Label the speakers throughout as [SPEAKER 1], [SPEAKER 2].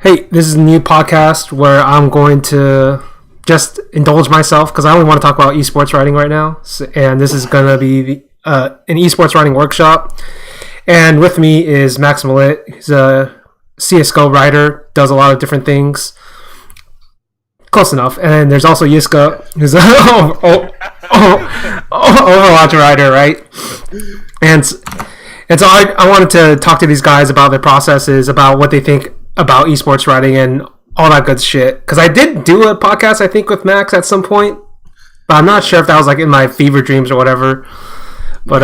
[SPEAKER 1] Hey, this is a new podcast where I'm going to just indulge myself because I only want to talk about esports writing right now. And this is going to be an esports writing workshop. And with me is Max Millet. He's a CSGO writer, does a lot of different things. Close enough. And then there's also Yiska, who's an Overwatch writer, right? And so I wanted to talk to these guys about their processes, about what they think about esports writing and all that good shit. Because I did do a podcast, I think, with Max at some point, but I'm not sure if that was like in my fever dreams or whatever. But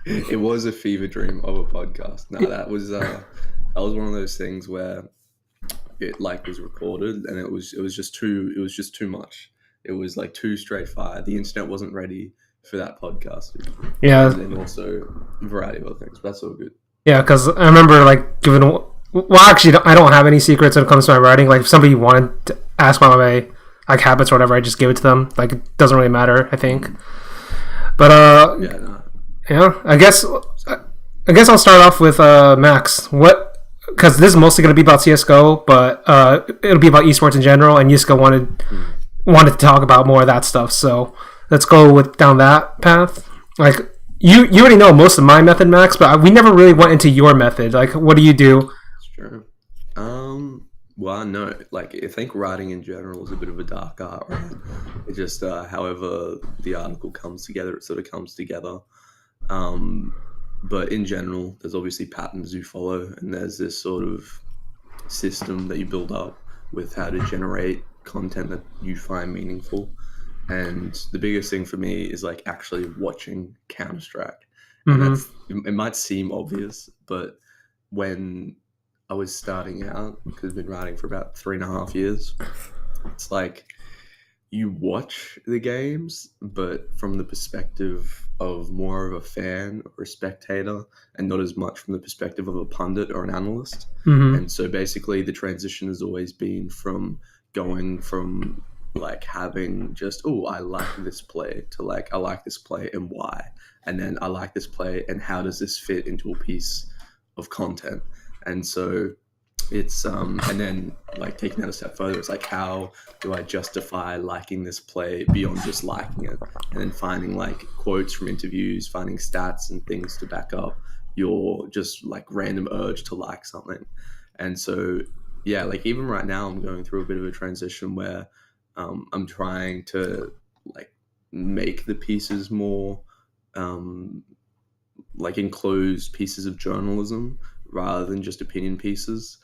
[SPEAKER 2] it was a fever dream of a podcast. No, that was one of those things where it like was recorded and it was just too much. It was like too straight fire. The internet wasn't ready for that podcast.
[SPEAKER 1] Yeah,
[SPEAKER 2] and also a variety of other things. But that's all good.
[SPEAKER 1] Yeah, because I remember like giving. Well, actually, I don't have any secrets when it comes to my writing. Like, if somebody wanted to ask about my like habits or whatever, I just give it to them. Like, it doesn't really matter, I think. But I guess I'll start off with Max. Because this is mostly going to be about CS:GO, but it'll be about esports in general. And Yiska wanted to talk about more of that stuff. So let's go down that path. Like, you already know most of my method, Max, but we never really went into your method. Like, what do you do?
[SPEAKER 2] Sure. Well, no, like I think writing in general is a bit of a dark art, right? It just, however the article comes together, it sort of comes together. But in general, there's obviously patterns you follow, and there's this sort of system that you build up with how to generate content that you find meaningful. And the biggest thing for me is like actually watching Counter-Strike. And it might seem obvious, but when I was starting out, because I've been writing for about 3.5 years, it's like you watch the games, but from the perspective of more of a fan or a spectator, and not as much from the perspective of a pundit or an analyst. And so basically the transition has always been from going from like having just, oh, I like this play, to like, I like this play and why, and then I like this play and how does this fit into a piece of content. And so it's and then like taking that a step further, it's like, how do I justify liking this play beyond just liking it, and then finding like quotes from interviews, finding stats and things to back up your just like random urge to like something. And so yeah, like even right now I'm going through a bit of a transition where I'm trying to like make the pieces more like enclosed pieces of journalism rather than just opinion pieces.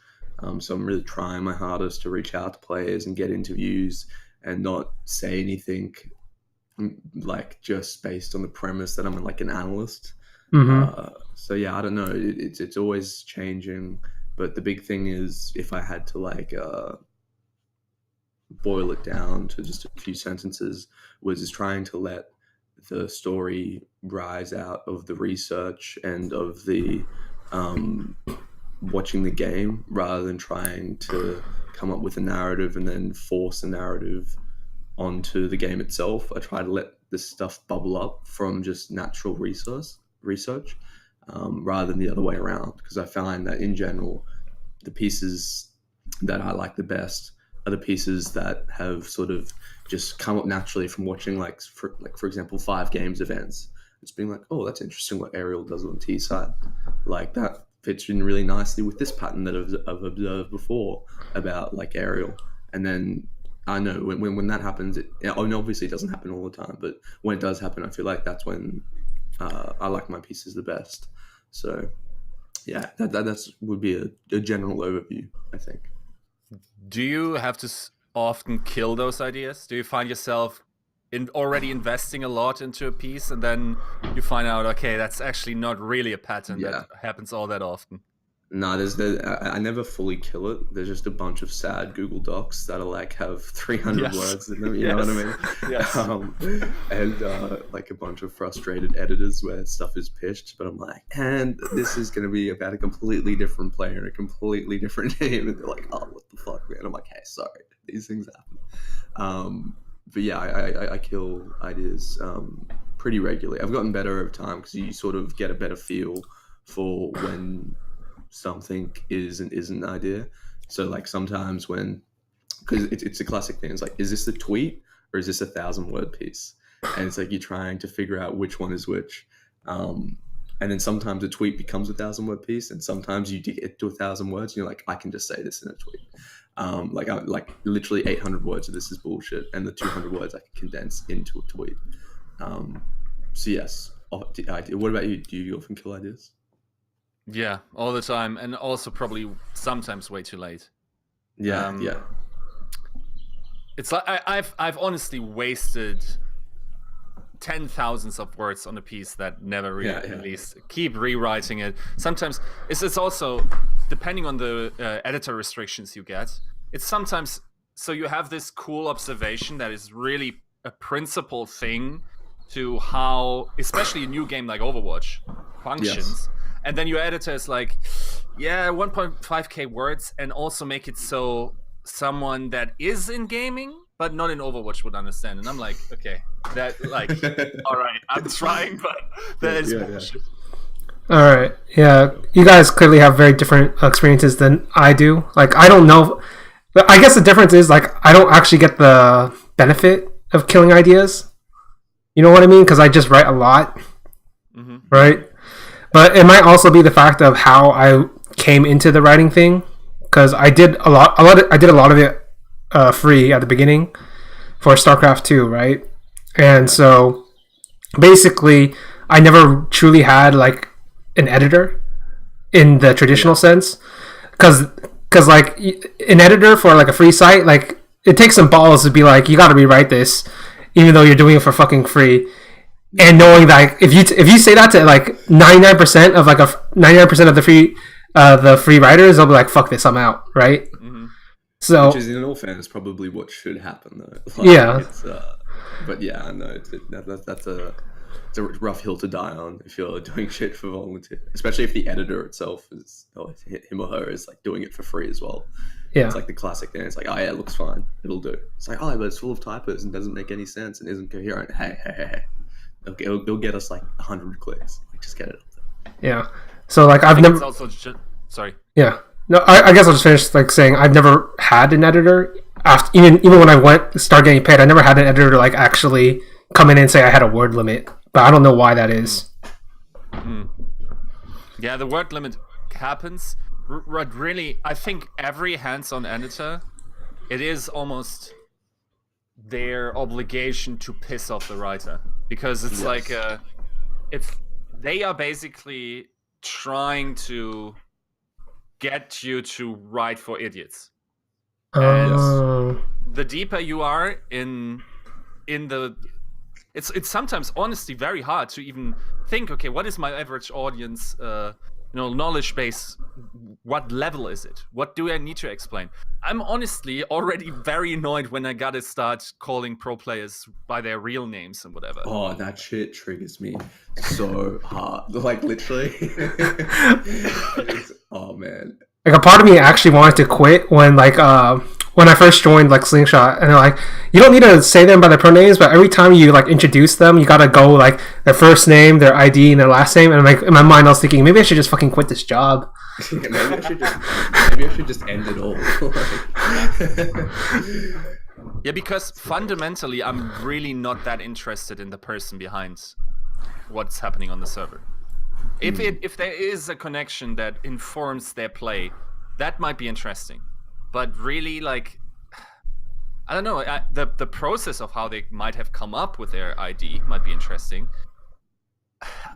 [SPEAKER 2] So I'm really trying my hardest to reach out to players and get interviews and not say anything like just based on the premise that I'm like an analyst. So yeah, I don't know. It's always changing, but the big thing is, if I had to like boil it down to just a few sentences, was just trying to let the story rise out of the research and of the watching the game, rather than trying to come up with a narrative and then force a narrative onto the game itself. I try to let this stuff bubble up from just natural research rather than the other way around, because I find that in general the pieces that I like the best are the pieces that have sort of just come up naturally from watching like for example 5 games events. It's being like, oh, that's interesting what Ariel does on T side, like that fits in really nicely with this pattern that I've observed before about like Ariel. And then I know when that happens, obviously it doesn't happen all the time, but when it does happen, I feel like that's when I like my pieces the best. So yeah, that's would be a general overview, I think.
[SPEAKER 3] Do you have to often kill those ideas? Do you find yourself already investing a lot into a piece, and then you find out, okay, that's actually not really a pattern that happens all that often?
[SPEAKER 2] No, I never fully kill it. There's just a bunch of sad Google Docs that are like have 300 words in them. You know what I mean?
[SPEAKER 3] Yes.
[SPEAKER 2] And like a bunch of frustrated editors where stuff is pitched, but I'm like, and this is going to be about a completely different player and a completely different name, and they're like, oh, what the fuck, man? I'm like, hey, sorry, these things happen. But yeah, I kill ideas pretty regularly. I've gotten better over time because you sort of get a better feel for when something is and isn't an idea. So like sometimes because it's a classic thing, it's like, is this a tweet or is this 1,000-word piece? And it's like you're trying to figure out which one is which. And then sometimes a tweet becomes 1,000-word piece, and sometimes you get to 1,000 words, and you're like, I can just say this in a tweet. Like literally 800 words of this is bullshit, and the 200 words I can condense into a tweet. So yes, what about you? Do you often kill ideas?
[SPEAKER 3] Yeah, all the time, and also probably sometimes way too late.
[SPEAKER 2] Yeah.
[SPEAKER 3] It's like I've honestly wasted 10,000s of words on a piece that never really released. Keep rewriting it. Sometimes it's also depending on the editor restrictions you get. It's sometimes so you have this cool observation that is really a principal thing to how, especially a new game like Overwatch, functions. And then your editor is like, 1.5k words, and also make it so someone that is in gaming but not in Overwatch would understand. And I'm like, okay, that like, all right, I'm trying, but that is bullshit.
[SPEAKER 1] All right, yeah, you guys clearly have very different experiences than I do. Like, I don't know. I guess the difference is like I don't actually get the benefit of killing ideas. You know what I mean? Because I just write a lot, right? But it might also be the fact of how I came into the writing thing. Because I did a lot. I did a lot of it free at the beginning for StarCraft 2, right? And so basically, I never truly had like an editor in the traditional sense, because like an editor for like a free site, like it takes some balls to be like, you got to rewrite this, even though you're doing it for fucking free. And knowing that if you say that to like 99% of like 99% of the free writers, they'll be like, fuck this, I'm out, right? So,
[SPEAKER 2] which is, in all fairness, probably what should happen, though. Like, but yeah, I know that's a rough hill to die on if you're doing shit for volunteer, especially if the editor itself is, him or her is like doing it for free as well. Yeah, it's like the classic thing. It's like, oh yeah, it looks fine, it'll do. It's like, oh, but it's full of typos and doesn't make any sense and isn't coherent. Hey. Okay, it'll get us like 100 clicks. Like, just get it up there.
[SPEAKER 1] Yeah. So like I've never.
[SPEAKER 3] Also sorry.
[SPEAKER 1] Yeah. No, I guess I'll just finish like saying I've never had an editor. After even when I start getting paid, I never had an editor to like actually come in and say I had a word limit. But I don't know why that is.
[SPEAKER 3] Yeah, the word limit happens. Really, I think every hands-on editor, it is almost their obligation to piss off the writer, because it's like they are basically trying to get you to write for idiots. And the deeper you are in the, it's sometimes honestly very hard to even think, okay, what is my average audience knowledge base? What level is it? What do I need to explain? I'm honestly already very annoyed when I gotta start calling pro players by their real names and whatever.
[SPEAKER 2] Oh, that shit triggers me so hard. Like, literally. Oh, man.
[SPEAKER 1] Like, a part of me actually wanted to quit when I first joined like Slingshot, and they're like, you don't need to say them by their pronames, but every time you like introduce them, you gotta go like their first name, their ID, and their last name. And I'm like, in my mind, I was thinking, maybe I should just fucking quit this job.
[SPEAKER 2] Maybe I should just end it all.
[SPEAKER 3] Yeah, because fundamentally, I'm really not that interested in the person behind what's happening on the server. If there is a connection that informs their play, that might be interesting. But really, like, I don't know, the process of how they might have come up with their ID might be interesting.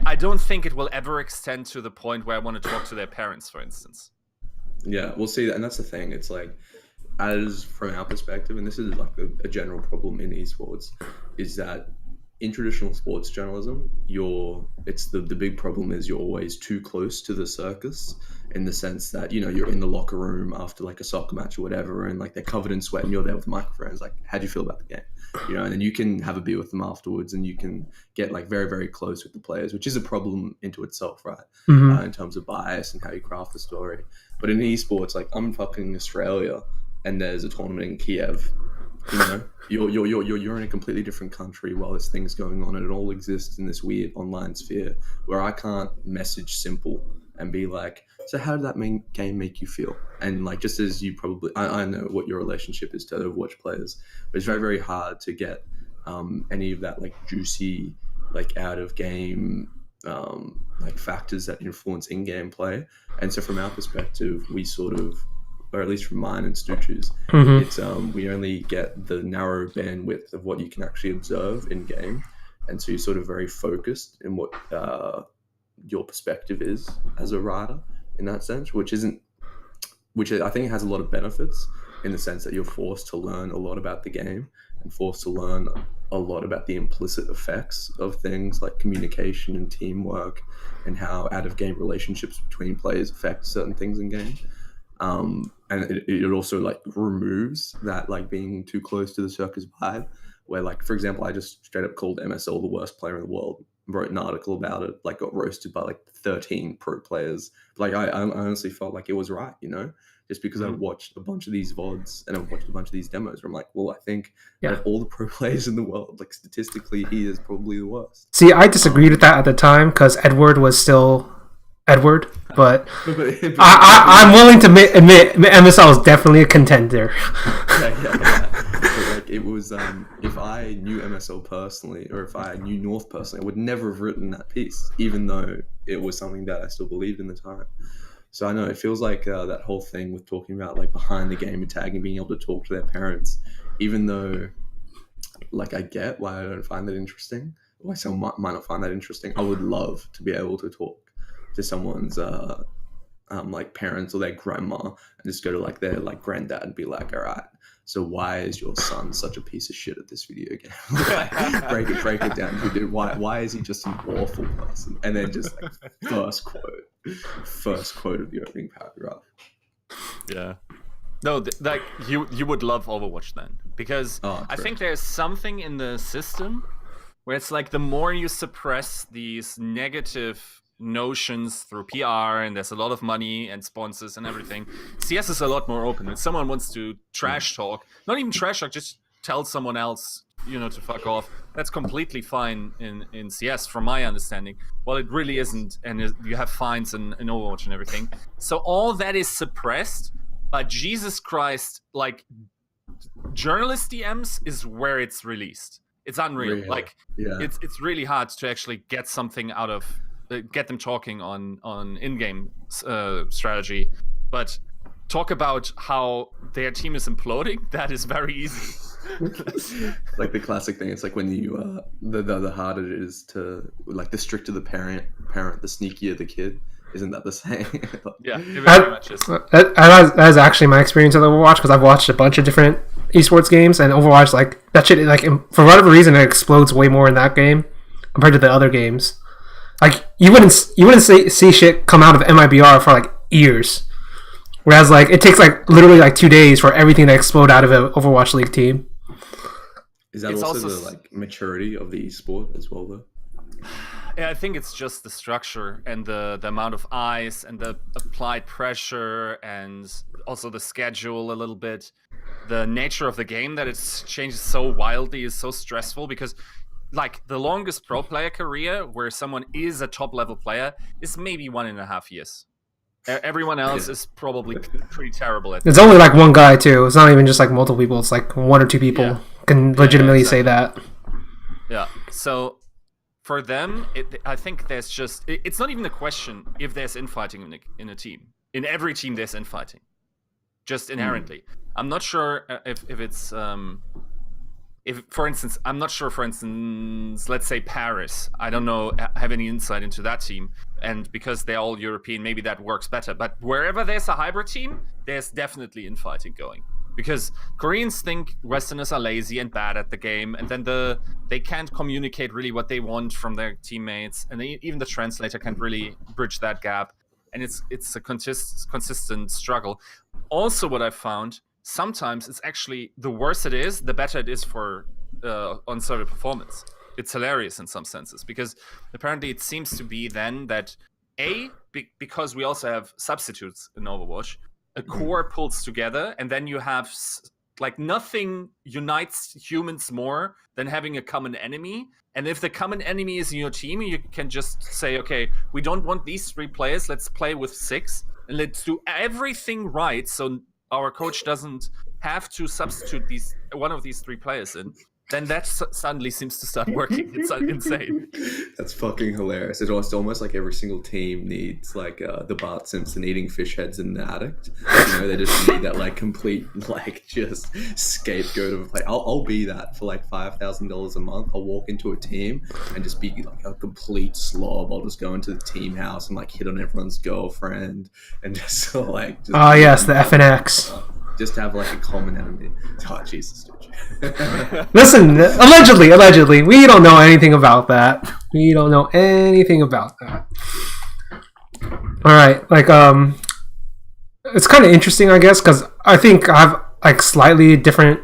[SPEAKER 3] I don't think it will ever extend to the point where I want to talk to their parents, for instance.
[SPEAKER 2] Yeah, we'll see. And that's the thing. It's like, as from our perspective, and this is like a general problem in esports, is that in traditional sports journalism, it's the big problem is you're always too close to the circus, in the sense that, you know, you're in the locker room after like a soccer match or whatever, and like they're covered in sweat and you're there with microphones, like, how do you feel about the game? You know, and then you can have a beer with them afterwards and you can get like very, very close with the players, which is a problem into itself, right? In terms of bias and how you craft the story. But in esports, like, I'm fucking Australia and there's a tournament in Kiev. You know, you're in a completely different country while this thing's going on, and it all exists in this weird online sphere where I can't message simple and be like, so how did that game make you feel? And like, just as you probably, I know what your relationship is to Overwatch players, but it's very, very hard to get any of that like juicy, like out of game like factors that influence in-game play. And so from our perspective, we sort of, or at least from mine and Stuch's, it's we only get the narrow bandwidth of what you can actually observe in game, and so you're sort of very focused in what your perspective is as a writer in that sense, which I think has a lot of benefits in the sense that you're forced to learn a lot about the game and forced to learn a lot about the implicit effects of things like communication and teamwork and how out-of-game relationships between players affect certain things in game. And it also like removes that like being too close to the circus vibe, where like, for example, I just straight up called MSL the worst player in the world, wrote an article about it, like got roasted by like 13 pro players. Like I honestly felt like it was right, you know, just because I watched a bunch of these VODs and I've watched a bunch of these demos where I'm like, well, I think out of all the pro players in the world, like statistically, he is probably the worst.
[SPEAKER 1] See, I disagreed with that at the time because Edward was still Edward, but I'm willing to admit MSL is definitely a contender.
[SPEAKER 2] Yeah. But like it was, if I knew MSL personally, or if I knew North personally, I would never have written that piece, even though it was something that I still believed in the time. So I know it feels like that whole thing with talking about like behind the game and tagging, being able to talk to their parents, even though like I get why I don't find that interesting, why someone might not find that interesting. I would love to be able to talk to someone's like parents or their grandma and just go to like their like granddad and be like, all right, so why is your son such a piece of shit at this video game? Like, break it down. Dude, why is he just an awful person? And then just like first quote of the opening paragraph.
[SPEAKER 3] Yeah. No, like you would love Overwatch then, because I think there's something in the system where it's like the more you suppress these negative notions through PR, and there's a lot of money and sponsors and everything, CS is a lot more open. When someone wants to trash talk, not even trash talk, just tell someone else, you know, to fuck off, that's completely fine in CS from my understanding. Well, it really isn't, and you have fines in Overwatch and everything. So all that is suppressed, but Jesus Christ, like journalist DMs is where it's released. It's unreal.
[SPEAKER 2] Really?
[SPEAKER 3] Like it's really hard to actually get something out of get them talking on in-game strategy, but talk about how their team is imploding, that is very easy.
[SPEAKER 2] Like the classic thing, it's like when you the harder it is to, like, the stricter the parent, the sneakier the kid. Isn't that the same?
[SPEAKER 3] Yeah, it very much is.
[SPEAKER 1] That is actually my experience with Overwatch, because I've watched a bunch of different esports games, and Overwatch, like, that shit, like, for whatever reason, it explodes way more in that game compared to the other games. Like, you wouldn't see shit come out of MIBR for like years, whereas like it takes like literally like 2 days for everything to explode out of an Overwatch League team.
[SPEAKER 2] Is that also the like maturity of the esport as well, though?
[SPEAKER 3] Yeah, I think it's just the structure and the amount of eyes and the applied pressure, and also the schedule a little bit. The nature of the game, that it changes so wildly, is so stressful, because like the longest pro player career where someone is a top level player is maybe 1.5 years. Everyone else is probably pretty terrible at
[SPEAKER 1] It's only like one guy too. It's not even just like multiple people. It's like one or two people can legitimately say that.
[SPEAKER 3] Yeah. So for them, I think there's just, it's not even a question if there's infighting in a team. In every team there's infighting, just inherently. I'm not sure if it's if, for instance, I'm not sure, for instance, let's say Paris, I don't know, have any insight into that team, and because they're all European, maybe that works better. But wherever there's a hybrid team, there's definitely infighting going, because Koreans think Westerners are lazy and bad at the game, and then they can't communicate really what they want from their teammates, and even the translator can't really bridge that gap, and it's a consistent struggle. Also, what I've found, sometimes it's actually, the worse it is, the better it is for on server performance. It's hilarious in some senses, because apparently it seems to be then that because we also have substitutes in Overwatch, a core pulls together, and then you have Like nothing unites humans more than having a common enemy. And if the common enemy is in your team, you can just say, okay, we don't want these 3 players. Let's play with 6 and let's do everything right. So our coach doesn't have to substitute one of these 3 players in. Then that suddenly seems to start working. It's insane.
[SPEAKER 2] That's fucking hilarious. It's almost like every single team needs like the Bart Simpson eating fish heads in the addict. You know, they just need that like complete like just scapegoat of a play. I'll be that for like $5,000 a month. I'll walk into a team and just be like a complete slob. I'll just go into the team house and like hit on everyone's girlfriend and just like.
[SPEAKER 1] Oh yes, the FNX.
[SPEAKER 2] Just have like a common enemy. Oh Jesus, dude.
[SPEAKER 1] Listen, allegedly, we don't know anything about that. We don't know anything about that. All right, like it's kind of interesting, I guess, because I think I have like slightly different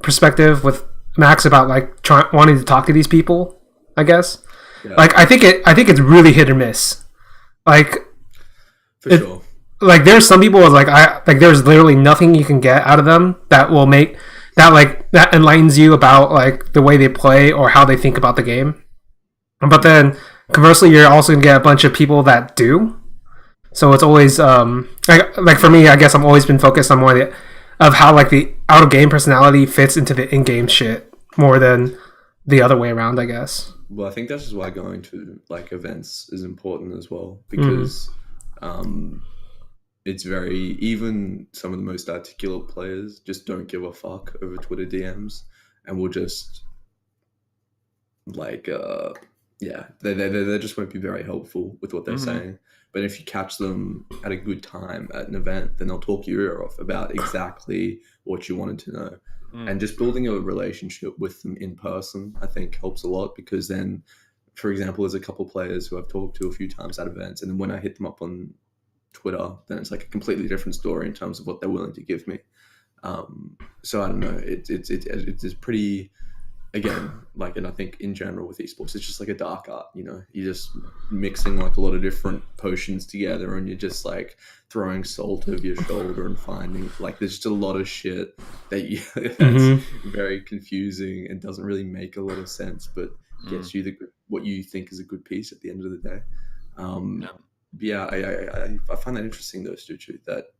[SPEAKER 1] perspective with Max about like wanting to talk to these people. I guess, yeah. Like I think it's really hit or miss. Like,
[SPEAKER 2] for sure.
[SPEAKER 1] Like there's some people like there's literally nothing you can get out of them that will make that enlightens you about like the way they play or how they think about the game. But then conversely, you're also gonna get a bunch of people that do. So it's always like for me, I guess I've always been focused on more of how like the out of game personality fits into the in game shit more than the other way around, I guess.
[SPEAKER 2] Well, I think that's just why going to like events is important as well, because it's very, even some of the most articulate players just don't give a fuck over Twitter DMs and will just like they just won't be very helpful with what they're saying. But if you catch them at a good time at an event, then they'll talk your ear off about exactly what you wanted to know. And just building a relationship with them in person, I think helps a lot, because then, for example, there's a couple players who I've talked to a few times at events, and then when I hit them up on Twitter, then it's like a completely different story in terms of what they're willing to give me. So I don't know, it's pretty, again, like, and I think in general with esports, it's just like a dark art, you know, you're just mixing like a lot of different potions together and you're just like throwing salt over your shoulder and finding like there's just a lot of shit that that's very confusing and doesn't really make a lot of sense, but gets you what you think is a good piece at the end of the day. I find that interesting though, Stuchu, that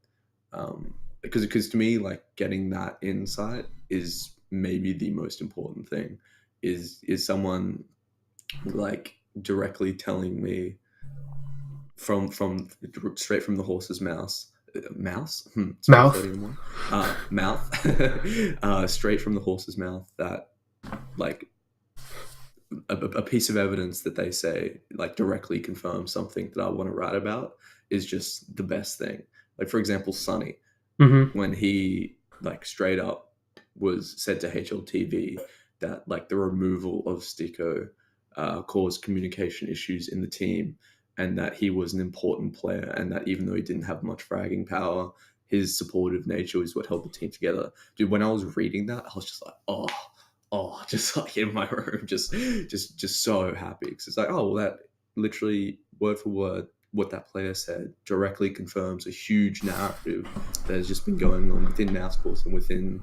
[SPEAKER 2] because to me, like, getting that insight is maybe the most important thing. Is someone like directly telling me from straight from the horse's mouth straight from the horse's mouth, that like a piece of evidence that they say like directly confirms something that I want to write about is just the best thing. Like, for example, Sonny, when he like straight up was said to HLTV that like the removal of Stico caused communication issues in the team, and that he was an important player, and that even though he didn't have much fragging power, his supportive nature is what held the team together. Dude, when I was reading that, I was just like, oh, just like in my room, just so happy, because it's like, oh, well, that literally word for word what that player said directly confirms a huge narrative that has just been going on within Mousesports and within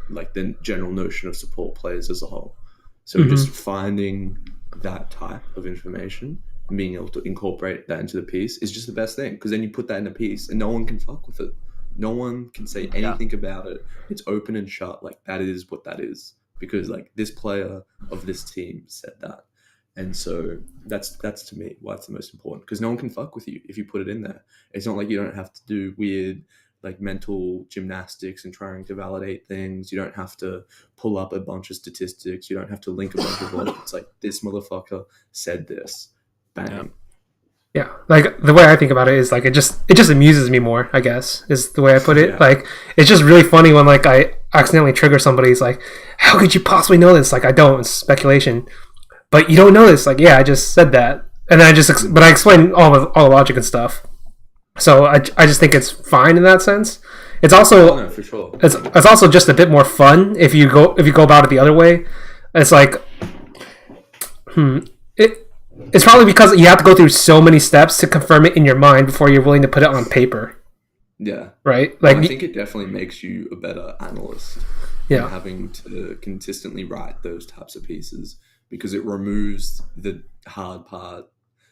[SPEAKER 2] like the general notion of support players as a whole. So just finding that type of information and being able to incorporate that into the piece is just the best thing, because then you put that in a piece and no one can fuck with it. No one can say anything about it. It's open and shut. Like, that is what that is, because like this player of this team said that. And so that's to me why it's the most important, because no one can fuck with you if you put it in there. It's not like you don't have to do weird like mental gymnastics and trying to validate things. You don't have to pull up a bunch of statistics. You don't have to link a bunch of logic. It's like, this motherfucker said this. Bang.
[SPEAKER 1] Yeah, like the way I think about it is like it just amuses me more, I guess, is the way I put it. Yeah. Like, it's just really funny when like I accidentally trigger somebody's like, how could you possibly know this? Like, I don't, it's speculation. But you don't know this. Like, yeah, I just said that, and then I explain all the logic and stuff. So I just think it's fine in that sense. It's also
[SPEAKER 2] for sure.
[SPEAKER 1] It's also just a bit more fun if you go about it the other way. It's like it's probably because you have to go through so many steps to confirm it in your mind before you're willing to put it on paper.
[SPEAKER 2] Yeah.
[SPEAKER 1] right?
[SPEAKER 2] Well,
[SPEAKER 1] Like,
[SPEAKER 2] I think it definitely makes you a better analyst
[SPEAKER 1] yeah,
[SPEAKER 2] having to consistently write those types of pieces, because it removes the hard part.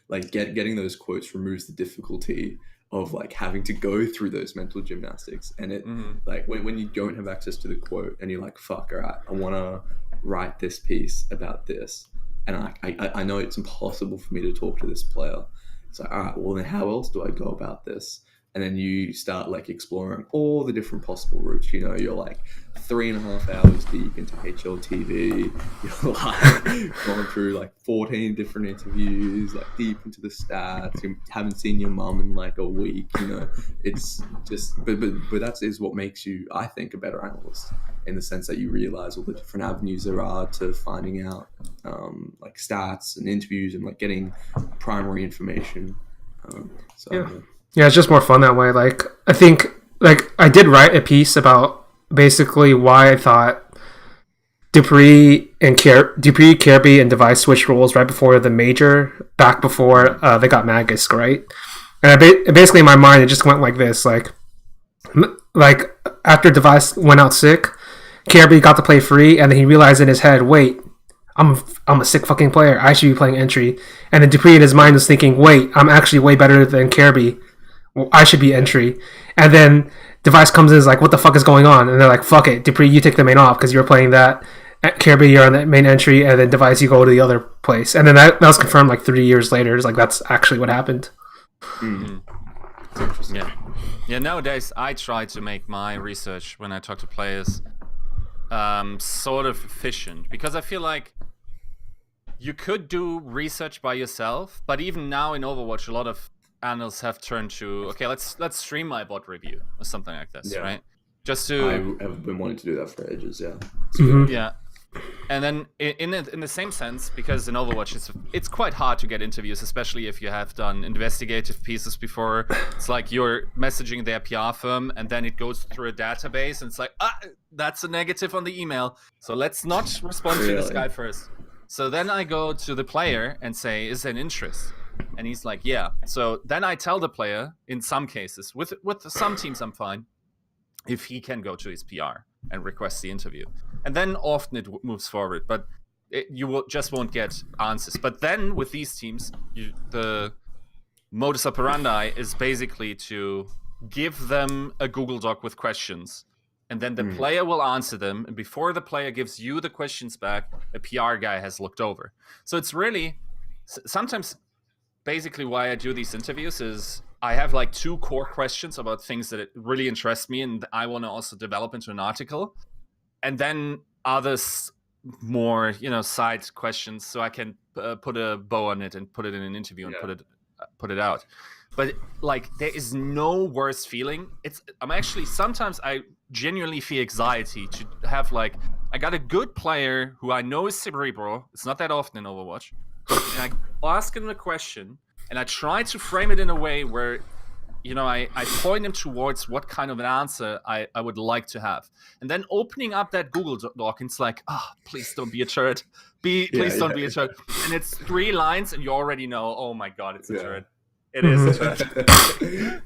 [SPEAKER 2] Like getting those quotes removes the difficulty of like having to go through those mental gymnastics. And it like when you don't have access to the quote and you're like, fuck, all right, I want to write this piece about this, and I know it's impossible for me to talk to this player. It's like, all right, well then how else do I go about this? And then you start like exploring all the different possible routes. You know, you're like 3.5 hours deep into HLTV. You're like going through like 14 different interviews, like deep into the stats. You haven't seen your mum in like a week. You know, it's just, but that is what makes you, I think, a better analyst, in the sense that you realize all the different avenues there are to finding out like stats and interviews and like getting primary information. So.
[SPEAKER 1] yeah. Yeah, it's just more fun that way. Like, I think, like, I did write a piece about basically why I thought Dupree, Kirby, and Device switched roles right before the major, back before they got Magisk, right? And basically, in my mind, it just went like this: like after Device went out sick, Kirby got to play free, and then he realized in his head, wait, I'm a sick fucking player. I should be playing entry. And then Dupree in his mind was thinking, wait, I'm actually way better than Kirby. Well, I should be entry. And then Device comes in and is like, what the fuck is going on? And they're like, fuck it, Dupree, you take the main off because you're playing that. Kirby, you're on the main entry, and then Device, you go to the other place. And then that was confirmed like 3 years later. It's like, that's actually what happened.
[SPEAKER 3] Yeah. Yeah, nowadays I try to make my research when I talk to players sort of efficient, because I feel like you could do research by yourself, but even now in Overwatch, a lot of analysts have turned to, okay, let's stream my bot review or something like this, right? Just to
[SPEAKER 2] I have been wanting to do that for ages, yeah.
[SPEAKER 3] Yeah. And then in the same sense, because in Overwatch it's quite hard to get interviews, especially if you have done investigative pieces before. It's like you're messaging their PR firm, and then it goes through a database, and it's like, that's a negative on the email, so let's not respond to this guy first. So then I go to the player and say, is there an interest? And he's like, yeah. So then I tell the player, in some cases, with some teams I'm fine, if he can go to his PR and request the interview. And then often it moves forward, but you won't get answers. But then with these teams, the modus operandi is basically to give them a Google Doc with questions, and then the player will answer them. And before the player gives you the questions back, a PR guy has looked over. So it's really, sometimes basically why I do these interviews is I have like 2 core questions about things that really interest me and I want to also develop into an article. And then others more, side questions, so I can put a bow on it and put it in an interview and put it out. But like, there is no worse feeling. Sometimes I genuinely feel anxiety to have like, I got a good player who I know is cerebral. It's not that often in Overwatch. And I ask him a question, and I try to frame it in a way where, I point him towards what kind of an answer I would like to have. And then opening up that Google Doc, and it's like, please don't be a turd. Please don't be a turd. And it's 3 lines, and you already know, oh my god, it's a turd. It is a turd.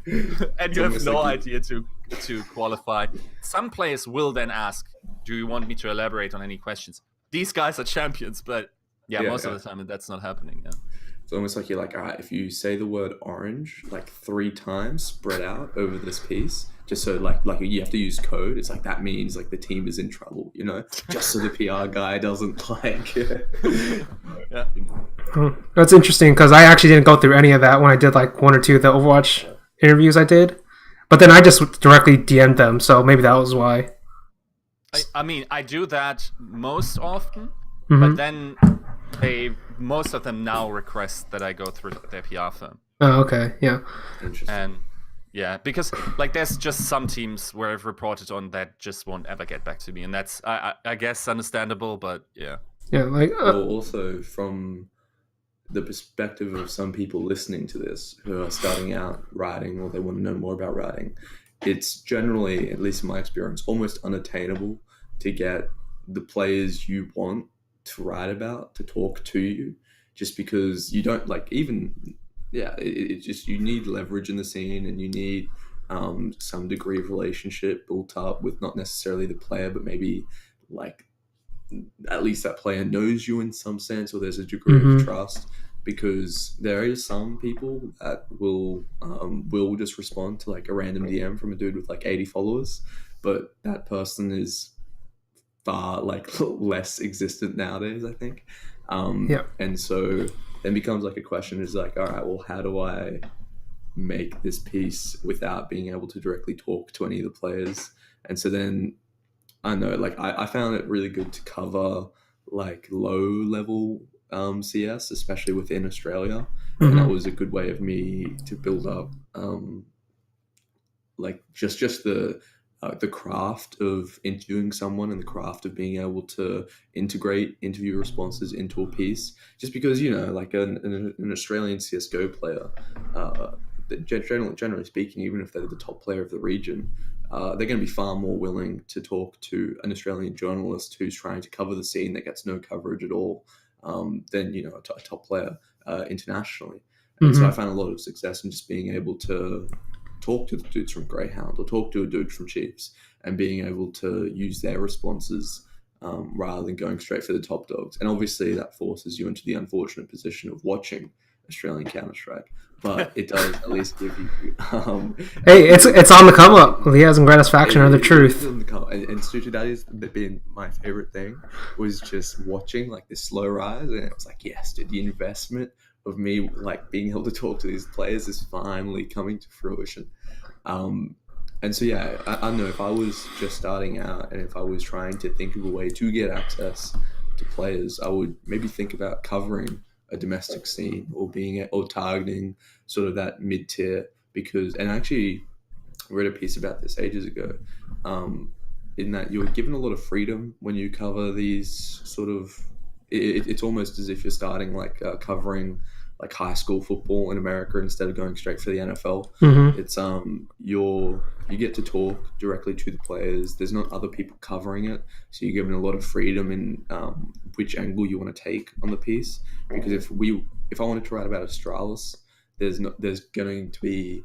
[SPEAKER 3] And you have no idea to qualify. Some players will then ask, do you want me to elaborate on any questions? These guys are champions, but most of the time that's not happening. Yeah.
[SPEAKER 2] It's almost like you're like, all right, if you say the word orange like 3 times spread out over this piece, just so like you have to use code, it's like that means like the team is in trouble, just so the PR guy doesn't like
[SPEAKER 3] yeah.
[SPEAKER 1] That's interesting, because I actually didn't go through any of that when I did like 1 or 2 of the Overwatch interviews I did, but then I just directly DM'd them, so maybe that was why.
[SPEAKER 3] I mean, I do that most often, but then most of them now request that I go through their PR firm.
[SPEAKER 1] Oh, okay, yeah.
[SPEAKER 2] Interesting.
[SPEAKER 3] And yeah, because like there's just some teams where I've reported on that just won't ever get back to me, and that's I guess understandable, but yeah.
[SPEAKER 1] Yeah, like
[SPEAKER 2] well, also from the perspective of some people listening to this who are starting out writing, or they want to know more about writing, it's generally, at least in my experience, almost unattainable to get the players you want to write about to talk to you, just because you don't like even it just, you need leverage in the scene, and you need some degree of relationship built up with not necessarily the player, but maybe like at least that player knows you in some sense, or there's a degree of trust. Because there is some people that will just respond to like a random DM from a dude with like 80 followers, but that person is far like less existent nowadays, I think. And so then becomes like a question is like, all right, well, how do I make this piece without being able to directly talk to any of the players? And so then I know, like I found it really good to cover like low level CS, especially within Australia, and that was a good way of me to build up like just the craft of interviewing someone and the craft of being able to integrate interview responses into a piece. Just because, you know, like an Australian CS:GO player, generally speaking, even if they're the top player of the region, they're going to be far more willing to talk to an Australian journalist who's trying to cover the scene that gets no coverage at all, than, you know, a top player internationally. And so I found a lot of success in just being able to talk to the dudes from Greyhound or talk to a dude from Chiefs and being able to use their responses rather than going straight for the top dogs. And obviously that forces you into the unfortunate position of watching Australian Counter-Strike, but it does at least give you
[SPEAKER 1] hey, it's on the come up. Leah's and Gratisfaction are the truth.
[SPEAKER 2] And Studio, that has been my favorite thing, was just watching like this slow rise, and it was like, yes, dude, the investment of me like being able to talk to these players is finally coming to fruition. And so yeah, I don't know, if I was just starting out and if I was trying to think of a way to get access to players, I would maybe think about covering a domestic scene or targeting sort of that mid-tier, because, and I actually read a piece about this ages ago, in that you're given a lot of freedom when you cover these sort of, it's almost as if you're starting like covering like high school football in America instead of going straight for the NFL. It's you get to talk directly to the players. There's not other people covering it, so you're given a lot of freedom in which angle you want to take on the piece. Because if I wanted to write about Astralis, there's going to be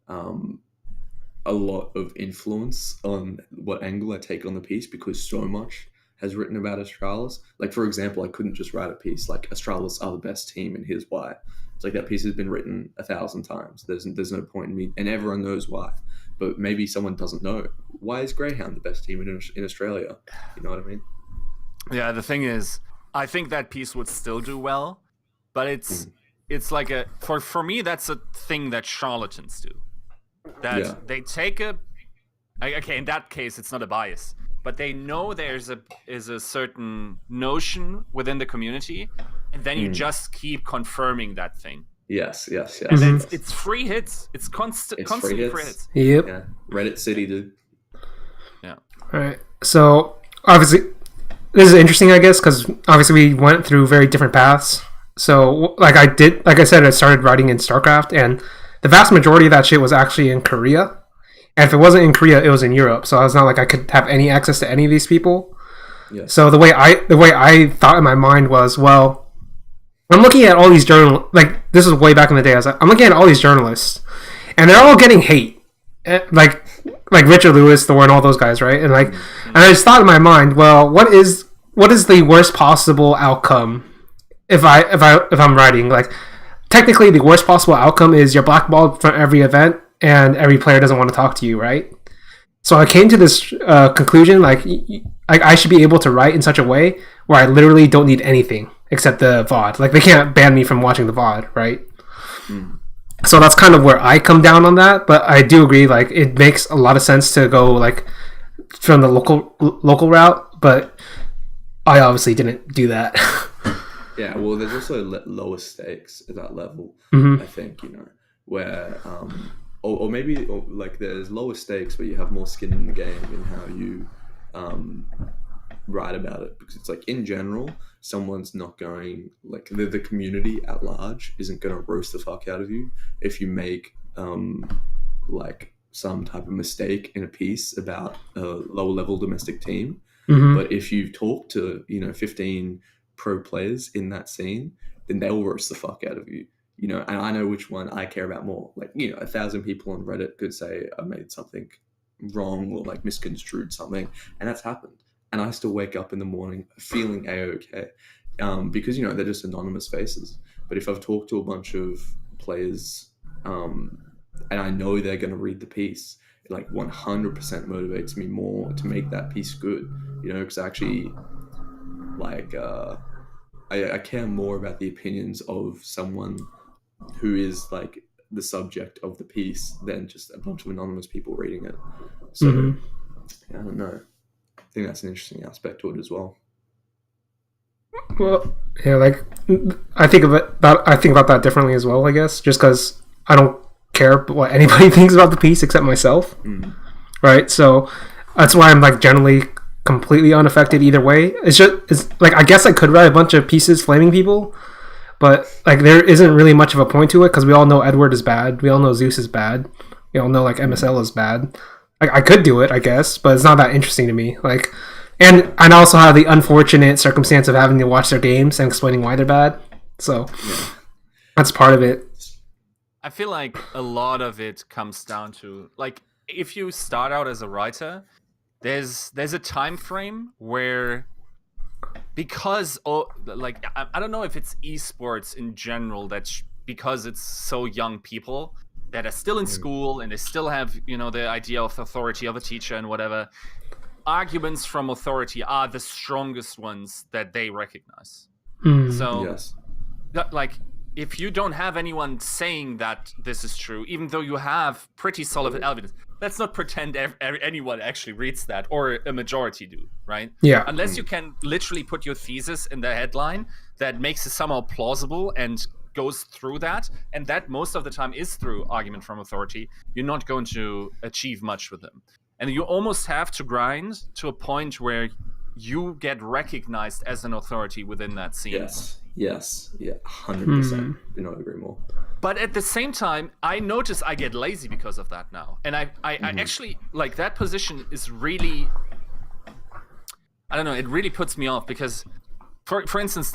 [SPEAKER 2] a lot of influence on what angle I take on the piece, because so much has written about Astralis. Like, for example, I couldn't just write a piece like Astralis are the best team and here's why. It's like that piece has been written 1,000 times. There's no point in me, and everyone knows why. But maybe someone doesn't know. Why is Greyhound the best team in Australia? You know what I mean?
[SPEAKER 3] Yeah, the thing is, I think that piece would still do well, but it's like for me, that's a thing that charlatans do. That they take okay, in that case, it's not a bias, but they know there's a certain notion within the community, and then you just keep confirming that thing.
[SPEAKER 2] Yes.
[SPEAKER 3] And then it's free hits. It's constantly free hits.
[SPEAKER 1] Yep.
[SPEAKER 2] Yeah. Reddit City, dude.
[SPEAKER 3] Yeah.
[SPEAKER 1] All right. So obviously, this is interesting, I guess, because obviously we went through very different paths. So like I said, I started writing in StarCraft, and the vast majority of that shit was actually in Korea. And if it wasn't in Korea, it was in Europe. So it's not like I could have any access to any of these people.
[SPEAKER 2] Yeah.
[SPEAKER 1] So the way I thought in my mind was, well, I'm looking at all these like this is way back in the day. I was like, I'm looking at all these journalists, and they're all getting hate, like Richard Lewis, Thor, and all those guys, right? And and I just thought in my mind, well, what is the worst possible outcome if I'm writing? Like, technically, the worst possible outcome is you're blackballed from every event, and every player doesn't want to talk to you, right? So I came to this conclusion, like I should be able to write in such a way where I literally don't need anything except the VOD. Like, they can't ban me from watching the VOD, right? So that's kind of where I come down on that. But I do agree, like, it makes a lot of sense to go like from the local route. But I obviously didn't do that.
[SPEAKER 2] Yeah, well, there's also lower stakes at that level. I think, you know, where or maybe like there's lower stakes where you have more skin in the game in how you write about it, because it's like, in general, someone's not going, like the community at large isn't going to roast the fuck out of you if you make like some type of mistake in a piece about a lower level domestic team. But if you talk to 15 pro players in that scene, then they'll roast the fuck out of you. and I know which one I care about more. Like, 1,000 people on Reddit could say I made something wrong or like misconstrued something, and that's happened. And I still wake up in the morning feeling A-okay, because, they're just anonymous faces. But if I've talked to a bunch of players, and I know they're going to read the piece, it like 100% motivates me more to make that piece good, because actually, like, I care more about the opinions of someone who is like the subject of the piece than just a bunch of anonymous people reading it. So I don't know. I think that's an interesting aspect to it as well.
[SPEAKER 1] Well, yeah, like I think about that differently as well. I guess just because I don't care what anybody thinks about the piece except myself, right? So that's why I'm like generally completely unaffected either way. It's like I guess I could write a bunch of pieces flaming people, but like there isn't really much of a point to it because we all know Edward is bad. We all know Zeus is bad. We all know like MSL is bad. Like I could do it, I guess, but it's not that interesting to me. Like, and I also have the unfortunate circumstance of having to watch their games and explaining why they're bad. So that's part of it.
[SPEAKER 3] I feel like a lot of it comes down to like if you start out as a writer, there's a time frame where because like I don't know if it's esports in general that's because it's so young people that are still in school and they still have the idea of authority of a teacher and whatever. Arguments from authority are the strongest ones that they recognize. So
[SPEAKER 2] yes.
[SPEAKER 3] Like if you don't have anyone saying that this is true, even though you have pretty solid evidence, let's not pretend anyone actually reads that, or a majority do, right?
[SPEAKER 1] Yeah.
[SPEAKER 3] Unless you can literally put your thesis in the headline that makes it somehow plausible and goes through that, and that most of the time is through argument from authority, you're not going to achieve much with them. And you almost have to grind to a point where you get recognized as an authority within that scene.
[SPEAKER 2] Yes. Yeah, 100%. Do not agree more.
[SPEAKER 3] But at the same time, I notice I get lazy because of that now. And I actually, like, that position is really, I don't know, it really puts me off because, for instance,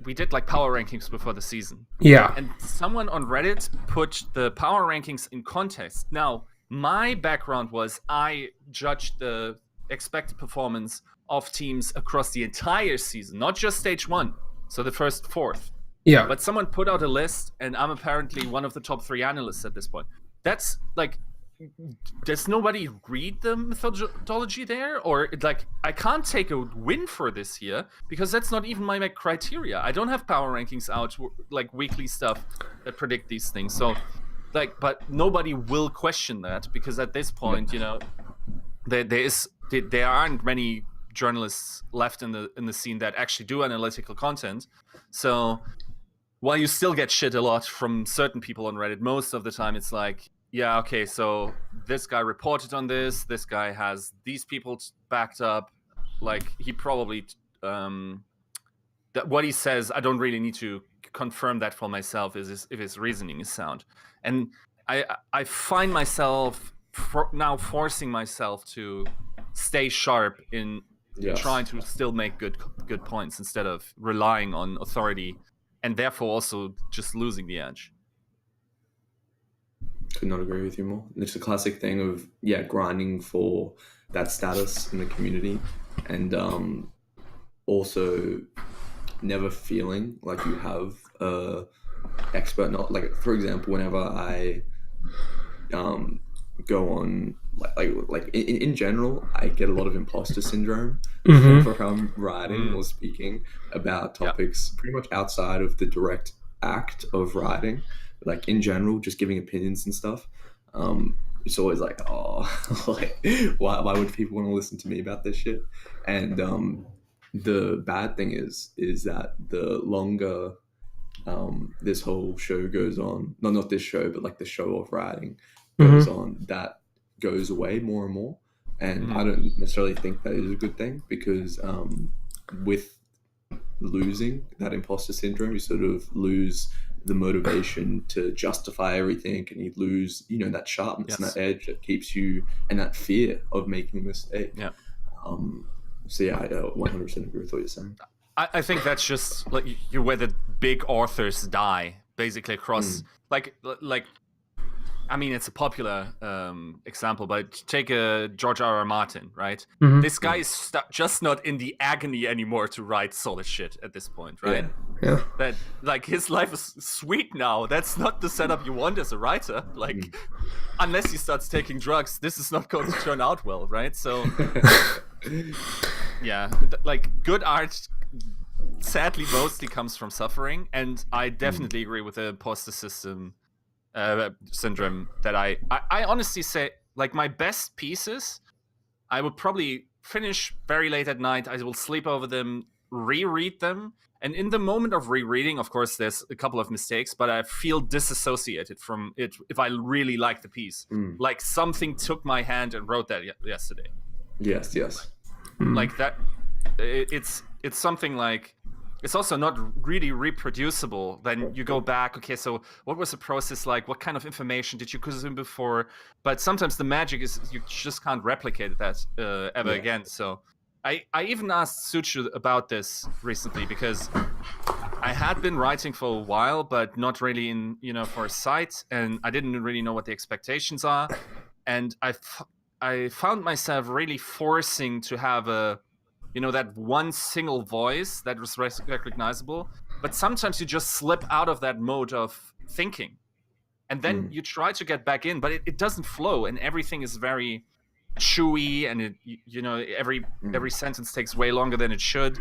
[SPEAKER 3] we did like power rankings before the season.
[SPEAKER 1] Yeah.
[SPEAKER 3] And someone on Reddit put the power rankings in context. Now, my background was I judged the expected performance of teams across the entire season, not just stage 1, so the first fourth.
[SPEAKER 1] Yeah.
[SPEAKER 3] But someone put out a list, and I'm apparently one of the top 3 analysts at this point. That's like, does nobody read the methodology there? Or like, I can't take a win for this here because that's not even my criteria. I don't have power rankings out, like weekly stuff that predict these things. So, like, but nobody will question that because at this point, there aren't many journalists left in the scene that actually do analytical content. So while you still get shit a lot from certain people on Reddit, most of the time it's like, yeah, okay, so this guy reported on this guy has these people backed up, like he probably that what he says, I don't really need to confirm that for myself if his reasoning is sound. And I find myself now forcing myself to stay sharp in trying to still make good points instead of relying on authority and therefore also just losing the edge.
[SPEAKER 2] Could not agree with you more. It's a classic thing of grinding for that status in the community, and also never feeling like you have a expert. Not like, for example, whenever I go on like in general, I get a lot of imposter syndrome whenever I'm writing or speaking about topics pretty much outside of the direct act of writing. Like in general, just giving opinions and stuff. It's always like, like why would people want to listen to me about this shit? And the bad thing is that the longer this whole show goes on, not this show, but like the show of writing goes on, that goes away more and more. And I don't necessarily think that is a good thing because with losing that imposter syndrome, you sort of lose the motivation to justify everything, and you lose, that sharpness and that edge that keeps you, and that fear of making a mistake. I 100% agree with what you're saying.
[SPEAKER 3] I think that's just like where the big authors die basically across like I mean, it's a popular example, but take George R. R. Martin, right?
[SPEAKER 1] Mhm.
[SPEAKER 3] This guy is just not in the agony anymore to write solid shit at this point, right?
[SPEAKER 1] Yeah.
[SPEAKER 3] That like his life is sweet now. That's not the setup you want as a writer. Like, unless he starts taking drugs, this is not going to turn out well, right? So, yeah, like good art sadly mostly comes from suffering, and I definitely agree with the imposter syndrome that I honestly say, like, my best pieces I would probably finish very late at night. I will sleep over them, reread them, and in the moment of rereading, of course there's a couple of mistakes, but I feel disassociated from it if I really like the piece. Like something took my hand and wrote that yesterday.
[SPEAKER 2] Yes.
[SPEAKER 3] Like that, it's something like, it's also not really reproducible. Then you go back, okay, so what was the process like? What kind of information did you consume before? But sometimes the magic is you just can't replicate that ever again. So I even asked Suchu about this recently, because I had been writing for a while, but not really in, for a site, and I didn't really know what the expectations are. And I found myself really forcing to have that one single voice that was recognizable, but sometimes you just slip out of that mode of thinking, and then you try to get back in, but it doesn't flow, and everything is very chewy, and every sentence takes way longer than it should.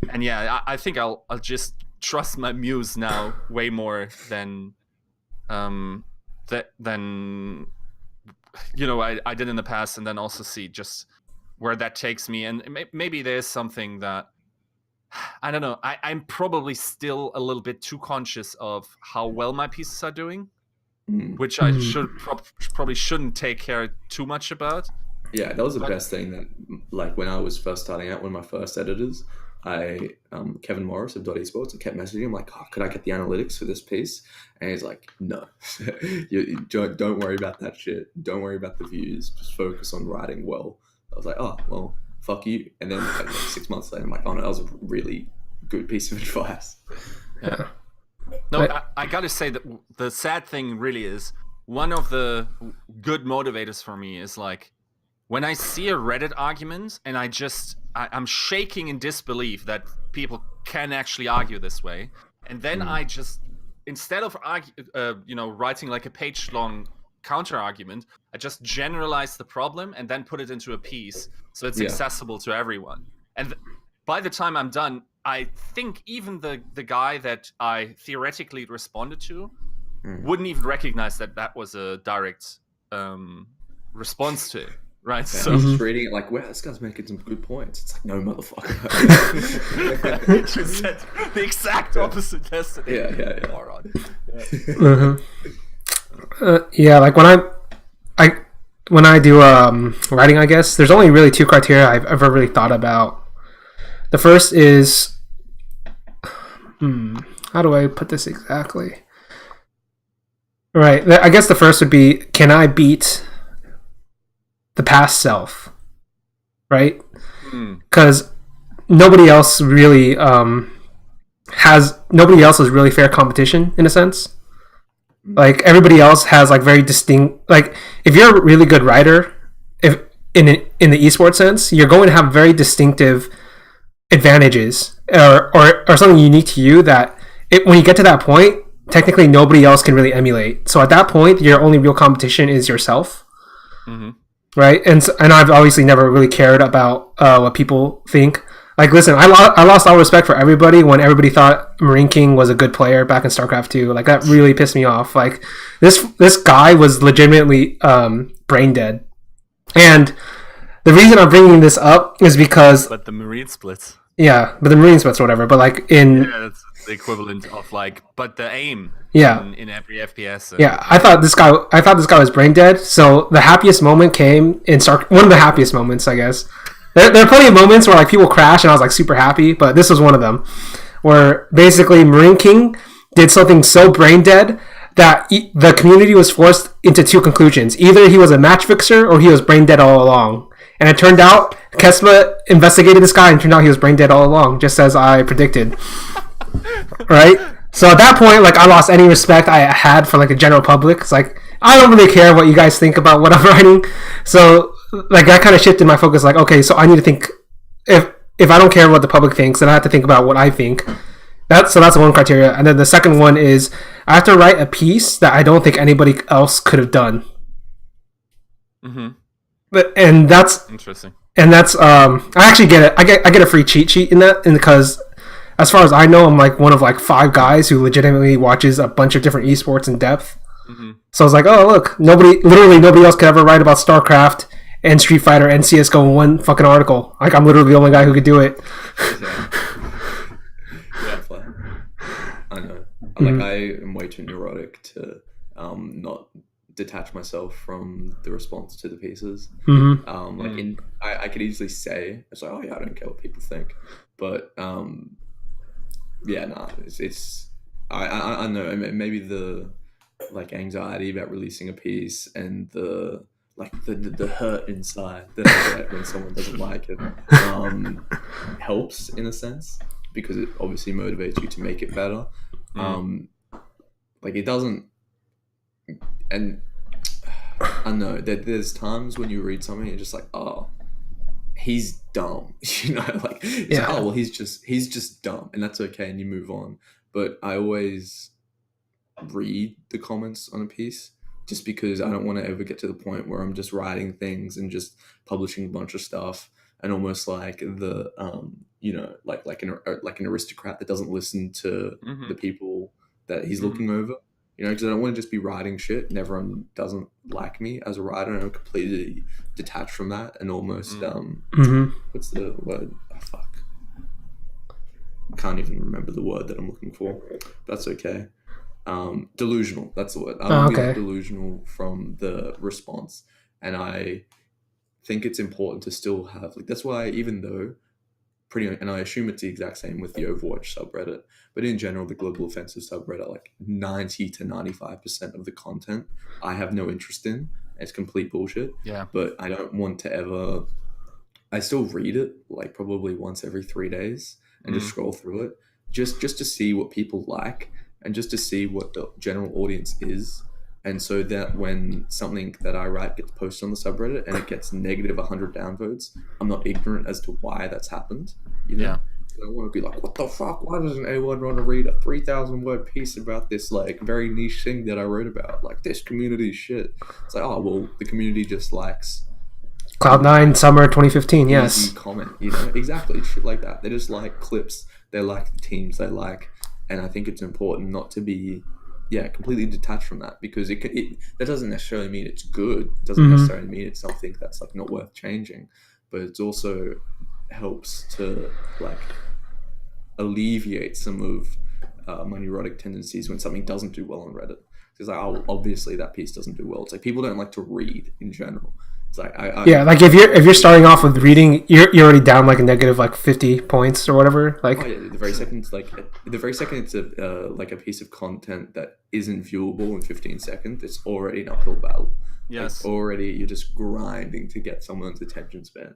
[SPEAKER 3] And I think I'll just trust my muse now way more than I did in the past, and then also see just where that takes me. And maybe there's something that, I don't know, I'm probably still a little bit too conscious of how well my pieces are doing, which I probably shouldn't take care too much about.
[SPEAKER 2] Yeah, that was the best thing that, like, when I was first starting out, one of my first editors, Kevin Morris of Esports, I kept messaging him like, could I get the analytics for this piece? And he's like, no, you don't worry about that shit. Don't worry about the views. Just focus on writing well. I was like, oh, well, fuck you. And then like 6 months later, I'm like, oh no, that was a really good piece of advice.
[SPEAKER 3] Yeah. No, I gotta say that the sad thing really is, one of the good motivators for me is like, when I see a Reddit argument and I'm shaking in disbelief that people can actually argue this way. And then I just, instead of writing like a page-long counter-argument, I just generalize the problem and then put it into a piece so it's accessible to everyone. And by the time I'm done, I think even the guy that I theoretically responded to wouldn't even recognize that was a direct response to it. Right,
[SPEAKER 2] yeah,
[SPEAKER 3] so
[SPEAKER 2] just reading it like, wow, this guy's making some good points. It's like, no, motherfucker.
[SPEAKER 3] You said the exact opposite yesterday.
[SPEAKER 2] Yeah.
[SPEAKER 3] Moron.
[SPEAKER 1] Like when I do writing, I guess there's only really two criteria I've ever really thought about. The first is, how do I put this exactly? Right, I guess the first would be, can I beat the past self, right? Because nobody else really has really fair competition in a sense. Like everybody else has like very distinct, like if you're a really good writer, if in the esports sense, you're going to have very distinctive advantages or something unique to you that when you get to that point, technically nobody else can really emulate. So at that point, your only real competition is yourself. Right, and I've obviously never really cared about what people think. Like, listen, I lost all respect for everybody when everybody thought Marine King was a good player back in StarCraft 2. Like, that really pissed me off. Like, this guy was legitimately brain dead. And the reason I'm bringing this up is because...
[SPEAKER 3] But the Marine splits.
[SPEAKER 1] Yeah, but the Marine splits or whatever. But, like,
[SPEAKER 3] Yeah, that's the equivalent of, like, but the aim...
[SPEAKER 1] Yeah.
[SPEAKER 3] In every FPS.
[SPEAKER 1] Yeah, I thought this guy was brain dead. So the happiest moment came in one of the happiest moments, I guess. There are plenty of moments where like people crash and I was like super happy, but this was one of them, where basically Marine King did something so brain dead that the community was forced into two conclusions: either he was a match fixer or he was brain dead all along. And it turned out Kesma investigated this guy and it turned out he was brain dead all along, just as I predicted. Right? So at that point, like I lost any respect I had for like the general public. It's like I don't really care what you guys think about what I'm writing. So like that kind of shifted my focus. Like okay, so I need to think if I don't care what the public thinks, then I have to think about what I think. That's one criteria, and then the second one is I have to write a piece that I don't think anybody else could have done. And that's
[SPEAKER 3] interesting.
[SPEAKER 1] And that's I actually get it. I get a free cheat sheet in that, and because as far as I know, I'm like one of like 5 guys who legitimately watches a bunch of different esports in depth. So I was like, oh look, literally nobody else could ever write about StarCraft and Street Fighter and CS:GO in one fucking article. Like I'm literally the only guy who could do it.
[SPEAKER 2] I know. Like I am way too neurotic to not detach myself from the response to the pieces. I could easily say it's like, oh yeah, I don't care what people think, but it's I know maybe the like anxiety about releasing a piece and the hurt inside that I get when someone doesn't like it helps in a sense, because it obviously motivates you to make it better. Like it doesn't, and I know that there's times when you read something and you're just like, oh, he's dumb, like it's like, oh well, he's just dumb, and that's okay, and you move on. But I always read the comments on a piece, just because I don't want to ever get to the point where I'm just writing things and just publishing a bunch of stuff and almost like the like an aristocrat that doesn't listen to the people that he's looking over, because I don't want to just be writing shit and everyone doesn't like me as a writer, and I'm completely detached from that and almost what's the word? Oh, fuck, I can't even remember the word that I'm looking for. That's okay. Delusional, that's the word. I'm delusional from the response, and I think it's important to still have like, that's why even though and I assume it's the exact same with the Overwatch subreddit, but in general the Global Offensive subreddit, like 90 to 95% of the content I have no interest in. It's complete bullshit. But I don't want to ever, I still read it like probably once every 3 days and just scroll through it just to see what people like and just to see what the general audience is. And so that when something that I write gets posted on the subreddit and it gets negative 100 downvotes, I'm not ignorant as to why that's happened. I don't want to be like, what the fuck? Why doesn't anyone want to read a 3,000 word piece about this like very niche thing that I wrote about? Like, this community shit. It's like, oh well, the community just likes
[SPEAKER 1] Cloud9 Summer 2015. Yes.
[SPEAKER 2] Comment, exactly, shit like that. They just like clips. They like the teams they like, and I think it's important not to be completely detached from that, because it that doesn't necessarily mean it's good. It doesn't necessarily mean it's something that's like not worth changing, but it's also helps to like alleviate some of my neurotic tendencies when something doesn't do well on Reddit. Because like, oh, obviously that piece doesn't do well. It's like people don't like to read in general. It's like
[SPEAKER 1] like if you're starting off with reading, you're already down like a negative like 50 points or whatever. Like
[SPEAKER 2] the very second it's like a piece of content that isn't viewable in 15 seconds, it's already an uphill battle.
[SPEAKER 3] Yes,
[SPEAKER 2] like, already you're just grinding to get someone's attention span.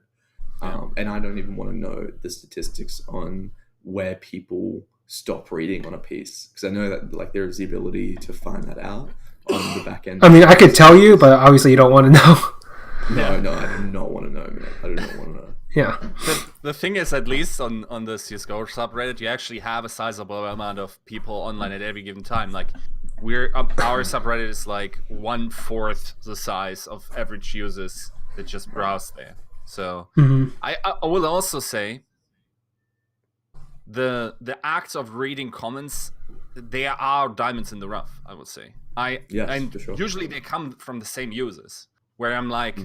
[SPEAKER 2] And I don't even want to know the statistics on where people stop reading on a piece, because I know that like there's the ability to find that out on the back end.
[SPEAKER 1] I mean, I could tell you, but obviously you don't want to know.
[SPEAKER 2] No, I do not want to know, man. I do not want to know.
[SPEAKER 1] Yeah.
[SPEAKER 3] The thing is, at least on the CSGO subreddit, you actually have a sizable amount of people online at every given time. Like, our subreddit is like 1/4 the size of average users that just browse there. So I will also say the act of reading comments, they are diamonds in the rough, I would say. Sure. Usually they come from the same users, where I'm like,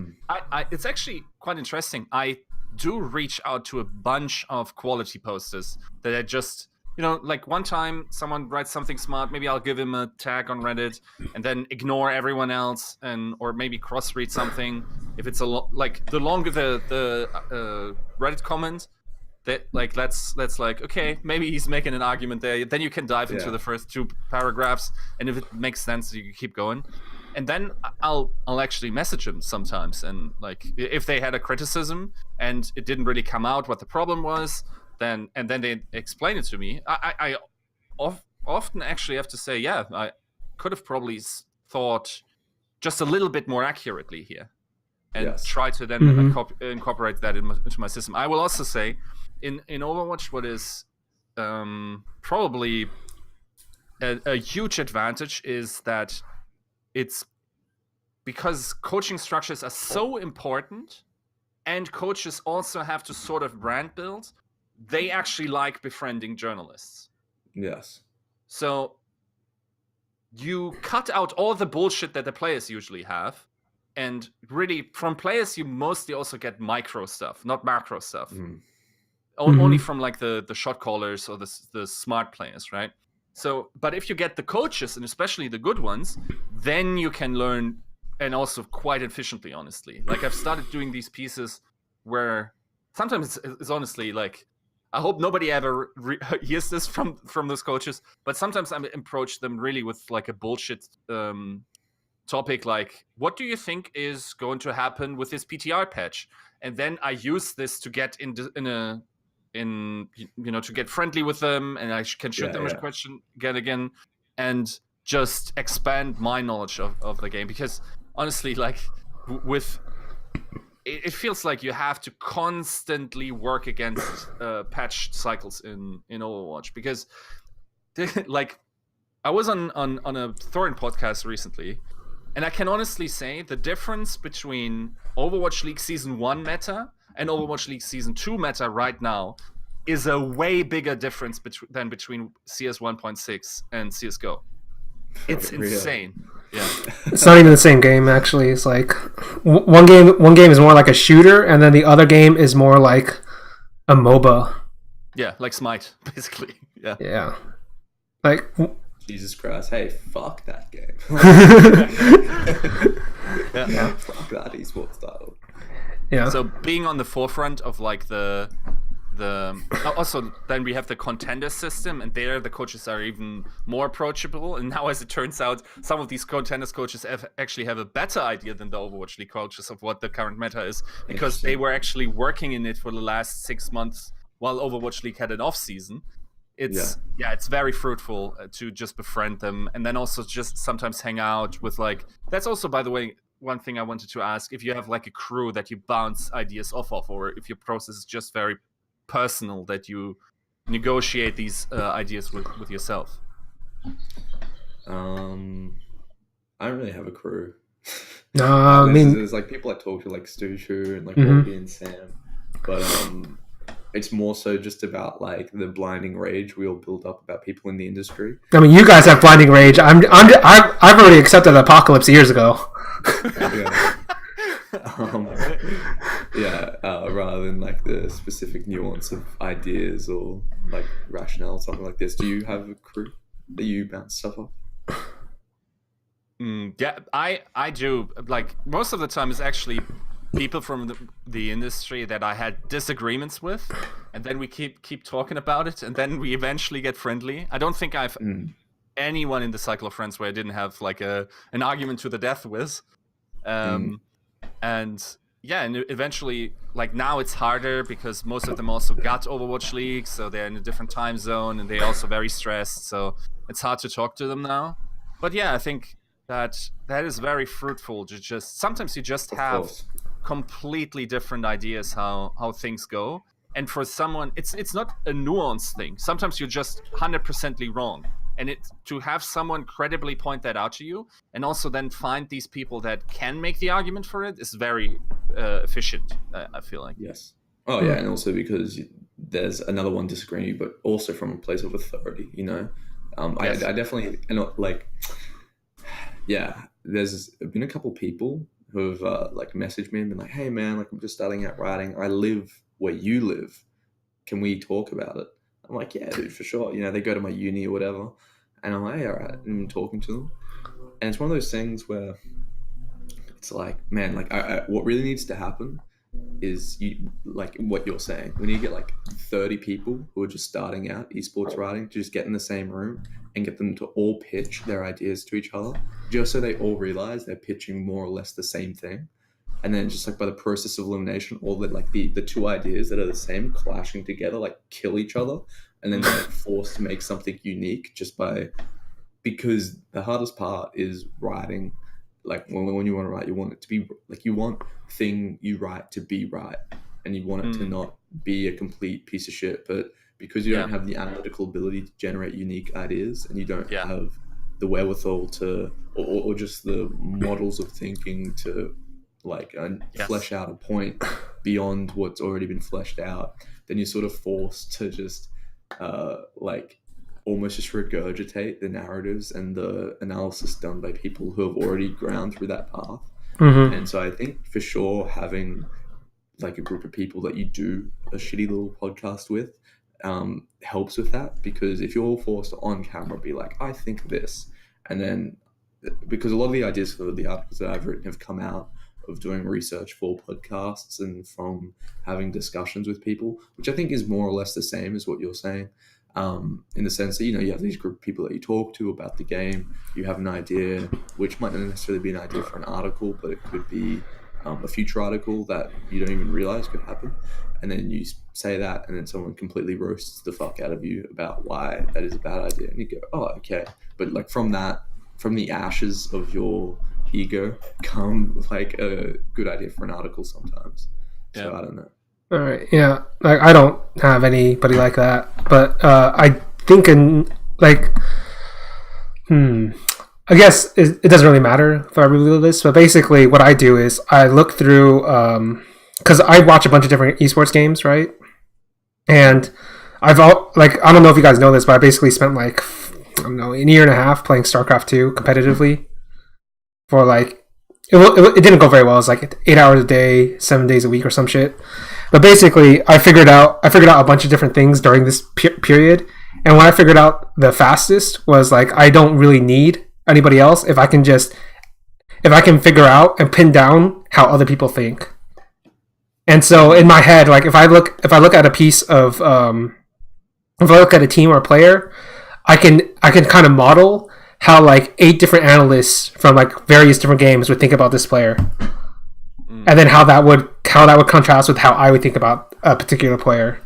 [SPEAKER 3] it's actually quite interesting. I do reach out to a bunch of quality posters that I just, like one time someone writes something smart, maybe I'll give him a tag on Reddit and then ignore everyone else, or maybe cross-read something. If it's the longer the Reddit comment, that like that's like, okay, maybe he's making an argument there. Then you can dive into the first 2 paragraphs, and if it makes sense, you can keep going. And then I'll actually message them sometimes, and like if they had a criticism and it didn't really come out what the problem was, then they explain it to me. I often actually have to say, yeah, I could have probably thought just a little bit more accurately here, and try to then incorporate that into my system. I will also say, in Overwatch, what is probably a huge advantage is that it's because coaching structures are so important, and coaches also have to sort of brand build. They actually like befriending journalists.
[SPEAKER 2] Yes.
[SPEAKER 3] So you cut out all the bullshit that the players usually have, and really from players you mostly also get micro stuff, not macro stuff. Only from like the shot callers or the smart players, right? So, but if you get the coaches, and especially the good ones, then you can learn, and also quite efficiently, honestly. Like, I've started doing these pieces where sometimes it's honestly like, I hope nobody ever hears this from those coaches, but sometimes I approach them really with like a bullshit topic, like, what do you think is going to happen with this PTR patch? And then I use this to get to get friendly with them, and I can shoot them a question again, and just expand my knowledge of the game. Because honestly, like, with it feels like you have to constantly work against patch cycles in Overwatch, because like, I was on a Thorin podcast recently, and I can honestly say the difference between Overwatch League Season 1 meta and Overwatch League Season 2 meta right now is a way bigger difference than between CS 1.6 and CSGO. It's insane. Yeah.
[SPEAKER 1] It's not even the same game, actually. It's like one game is more like a shooter, and then the other game is more like a MOBA.
[SPEAKER 3] Yeah, like Smite, basically. Yeah.
[SPEAKER 1] Yeah. Like,
[SPEAKER 2] Jesus Christ! Hey, fuck that game.
[SPEAKER 3] Yeah.
[SPEAKER 2] Fuck that esports title.
[SPEAKER 1] Yeah.
[SPEAKER 3] So being on the forefront of like the also then we have the contender system, and there the coaches are even more approachable. And now, as it turns out, some of these contenders coaches actually have a better idea than the Overwatch League coaches of what the current meta is, because they were actually working in it for the last 6 months while Overwatch League had an off season. It's very fruitful to just befriend them, and then also just sometimes hang out with, like, that's also, by the way, one thing I wanted to ask, if you have like a crew that you bounce ideas off of, or if your process is just very personal, that you negotiate these ideas with yourself.
[SPEAKER 2] I don't really have a crew.
[SPEAKER 1] I mean,
[SPEAKER 2] there's like people I talk to, like Stushu and like Bobby and Sam, but it's more so just about like the blinding rage we all build up about people in the industry.
[SPEAKER 1] I mean, you guys have blinding rage. I've already accepted the apocalypse years ago.
[SPEAKER 2] Rather than like the specific nuance of ideas or like rationale, something like this. Do you have a crew that you bounce stuff off?
[SPEAKER 3] Yeah, I do. Like, most of the time it's actually people from the industry that I had disagreements with, and then we keep talking about it, and then we eventually get friendly. I don't think I've anyone in the cycle of friends where I didn't have like an argument to the death with. And yeah, and eventually, like, now it's harder because most of them also got Overwatch League, so they're in a different time zone, and they're also very stressed, so it's hard to talk to them now. But yeah, I think that is very fruitful to just, sometimes you just have completely different ideas how things go, and for someone, it's not a nuanced thing. Sometimes you're just 100% wrong, and to have someone credibly point that out to you, and also then find these people that can make the argument for it, is very efficient, I feel like.
[SPEAKER 2] Yes. Oh yeah, and also because there's another one disagreeing, but also from a place of authority, you know. Yes. I definitely, like, yeah, there's been a couple people who have like messaged me and been like, hey man, like, I'm just starting out writing, I live where you live, can we talk about it? I'm like, yeah, dude, for sure. You know, they go to my uni or whatever, and I'm like, hey, all right, and I'm talking to them, and it's one of those things where it's like, man, like, what really needs to happen is, you, like what you're saying, when you get like 30 people who are just starting out esports writing, to just get in the same room and get them to all pitch their ideas to each other, just so they all realize they're pitching more or less the same thing, and then just like by the process of elimination, all the two ideas that are the same clashing together like kill each other, and then they're like forced to make something unique because the hardest part is writing. Like when you want to write, you want it to be like, you want thing you write to be right, and you want it to not be a complete piece of shit. But because you don't have the analytical ability to generate unique ideas, and you don't have the wherewithal to, or just the models of thinking to like flesh out a point beyond what's already been fleshed out, then you're sort of forced to just like almost just regurgitate the narratives and the analysis done by people who have already ground through that path. And so I think for sure having like a group of people that you do a shitty little podcast with helps with that, because if you're all forced to on camera be like, I think this, and then because a lot of the ideas for the articles that I've written have come out of doing research for podcasts and from having discussions with people, which I think is more or less the same as what you're saying. In the sense that, you know, you have these group of people that you talk to about the game, you have an idea, which might not necessarily be an idea for an article, but it could be a future article that you don't even realize could happen. And then you say that, and then someone completely roasts the fuck out of you about why that is a bad idea. And you go, oh, okay. But like from the ashes of your ego come like a good idea for an article sometimes. So I don't know.
[SPEAKER 1] All right, yeah. Like I don't have anybody like that, but I think in like, I guess it doesn't really matter if I reveal this, but basically what I do is I look through, because I watch a bunch of different esports games, right? And I don't know if you guys know this, but I basically spent like, I don't know, a year and a half playing StarCraft 2 competitively for like, it didn't go very well. It was like 8 hours a day, 7 days a week or some shit. But basically, I figured out a bunch of different things during this period. And what I figured out the fastest was like, I don't really need anybody else if I can figure out and pin down how other people think. And so in my head, like if I look at a piece of, if I look at a team or a player, I can kind of model how like 8 different analysts from like various different games would think about this player, and then how that would contrast with how I would think about a particular player.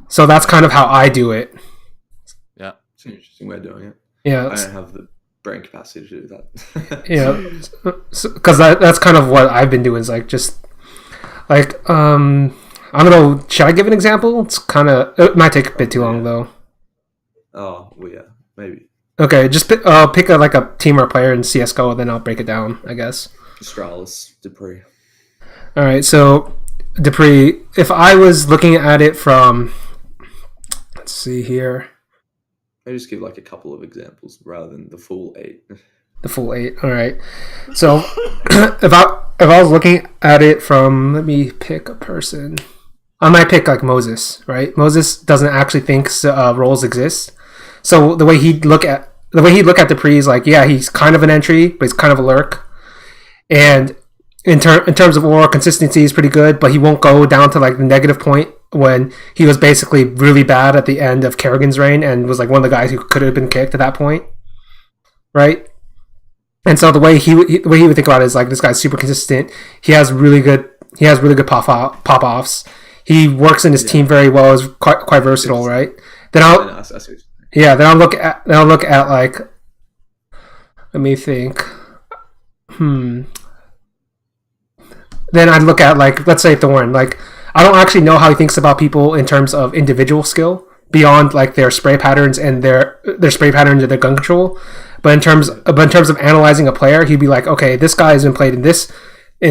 [SPEAKER 1] So that's kind of how I do it.
[SPEAKER 2] Yeah, it's an interesting way of doing it.
[SPEAKER 1] Yeah,
[SPEAKER 2] I don't have the brain capacity to do that.
[SPEAKER 1] Yeah, because that's kind of what I've been doing. Is like just like I don't know. Should I give an example? It might take a bit too long though.
[SPEAKER 2] Oh well, yeah, maybe. Okay,
[SPEAKER 1] just pick a team or a player in CS:GO, and then I'll break it down, I guess.
[SPEAKER 2] Astralis, Dupree.
[SPEAKER 1] All right, so Dupree, if I was looking at it from, let's see here.
[SPEAKER 2] I just give like a couple of examples rather than the full 8.
[SPEAKER 1] The full 8. All right. So if I was looking at it from, let me pick a person. I might pick like Moses, right? Moses doesn't actually think roles exist. So the way he'd look at Dupree is like, yeah, he's kind of an entry, but he's kind of a lurk. And in terms of overall consistency, he's pretty good, but he won't go down to like the negative point when he was basically really bad at the end of Kerrigan's reign and was like one of the guys who could have been kicked at that point, right? And so the way he would think about it is like, this guy's super consistent. He has really good pop offs. He works in his team very well. Is quite versatile, right? Then I'll look at like, let me think. Then I'd look at like, let's say Thorn. Like, I don't actually know how he thinks about people in terms of individual skill beyond like their spray patterns and their spray patterns and their gun control. But in terms of analyzing a player, he'd be like, okay, this guy has been played in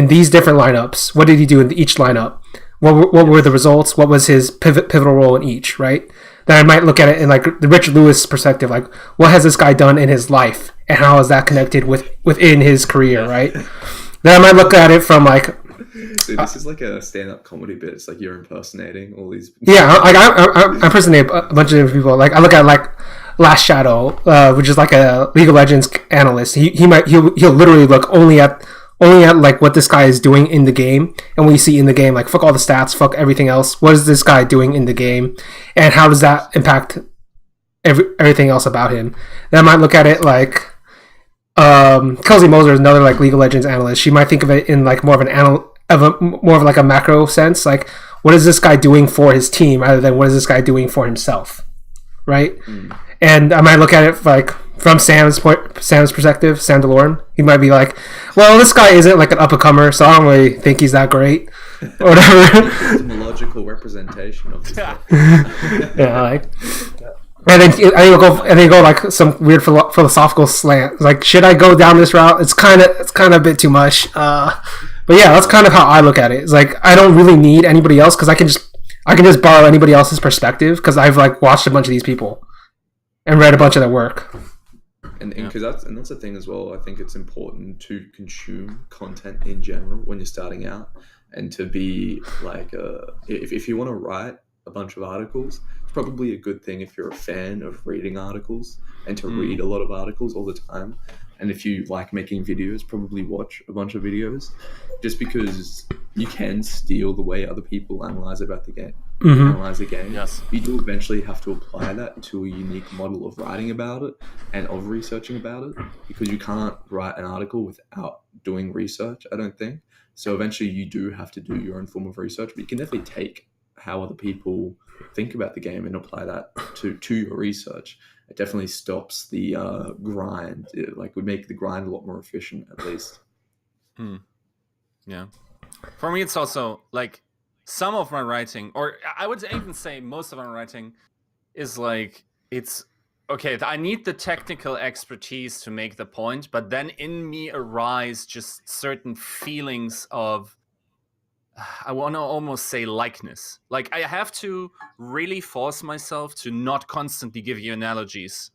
[SPEAKER 1] these different lineups. What did he do in each lineup? What were the results? What was his pivotal role in each? Right. Then I might look at it in like the Richard Lewis perspective, like what has this guy done in his life and how is that connected within his career, right? Then I might look at it from like,
[SPEAKER 2] dude, this is like a stand-up comedy bit. It's like you're impersonating all these.
[SPEAKER 1] Yeah, like I impersonate a bunch of different people. Like I look at like Last Shadow, which is like a League of Legends analyst. He'll literally look only at like what this guy is doing in the game, and what you see in the game, like fuck all the stats, fuck everything else. What is this guy doing in the game, and how does that impact everything else about him? Then I might look at it like Kelsey Moser is another like League of Legends analyst. She might think of it in like more of like a macro sense, like what is this guy doing for his team rather than what is this guy doing for himself, right? And I might look at it like from Sam's perspective, Sam DeLorme. He might be like, well, this guy isn't like an up-and-comer, so I don't really think he's that great, or whatever.
[SPEAKER 2] It's a logical representation of this.
[SPEAKER 1] Yeah, like. And then you go like some weird philosophical slant. Like, should I go down this route? It's kind of a bit too much. But yeah, that's kind of how I look at it. It's like I don't really need anybody else because I can just borrow anybody else's perspective because I've like watched a bunch of these people and read a bunch of their work.
[SPEAKER 2] And because that's the thing as well. I think it's important to consume content in general when you're starting out, and to be like, if you want to write a bunch of articles, it's probably a good thing if you're a fan of reading articles and to read a lot of articles all the time. And if you like making videos, probably watch a bunch of videos, just because you can steal the way other people analyze the game.
[SPEAKER 3] Yes.
[SPEAKER 2] You do eventually have to apply that to a unique model of writing about it and of researching about it, because you can't write an article without doing research, I don't think. So eventually you do have to do your own form of research, but you can definitely take how other people think about the game and apply that to your research. It definitely stops the grind. It would make the grind a lot more efficient, at least.
[SPEAKER 3] Yeah. For me, it's also like some of my writing, or I would even say most of my writing, is like it's okay. I need the technical expertise to make the point, but then in me arise just certain feelings of, I want to almost say likeness. Like I have to really force myself to not constantly give you analogies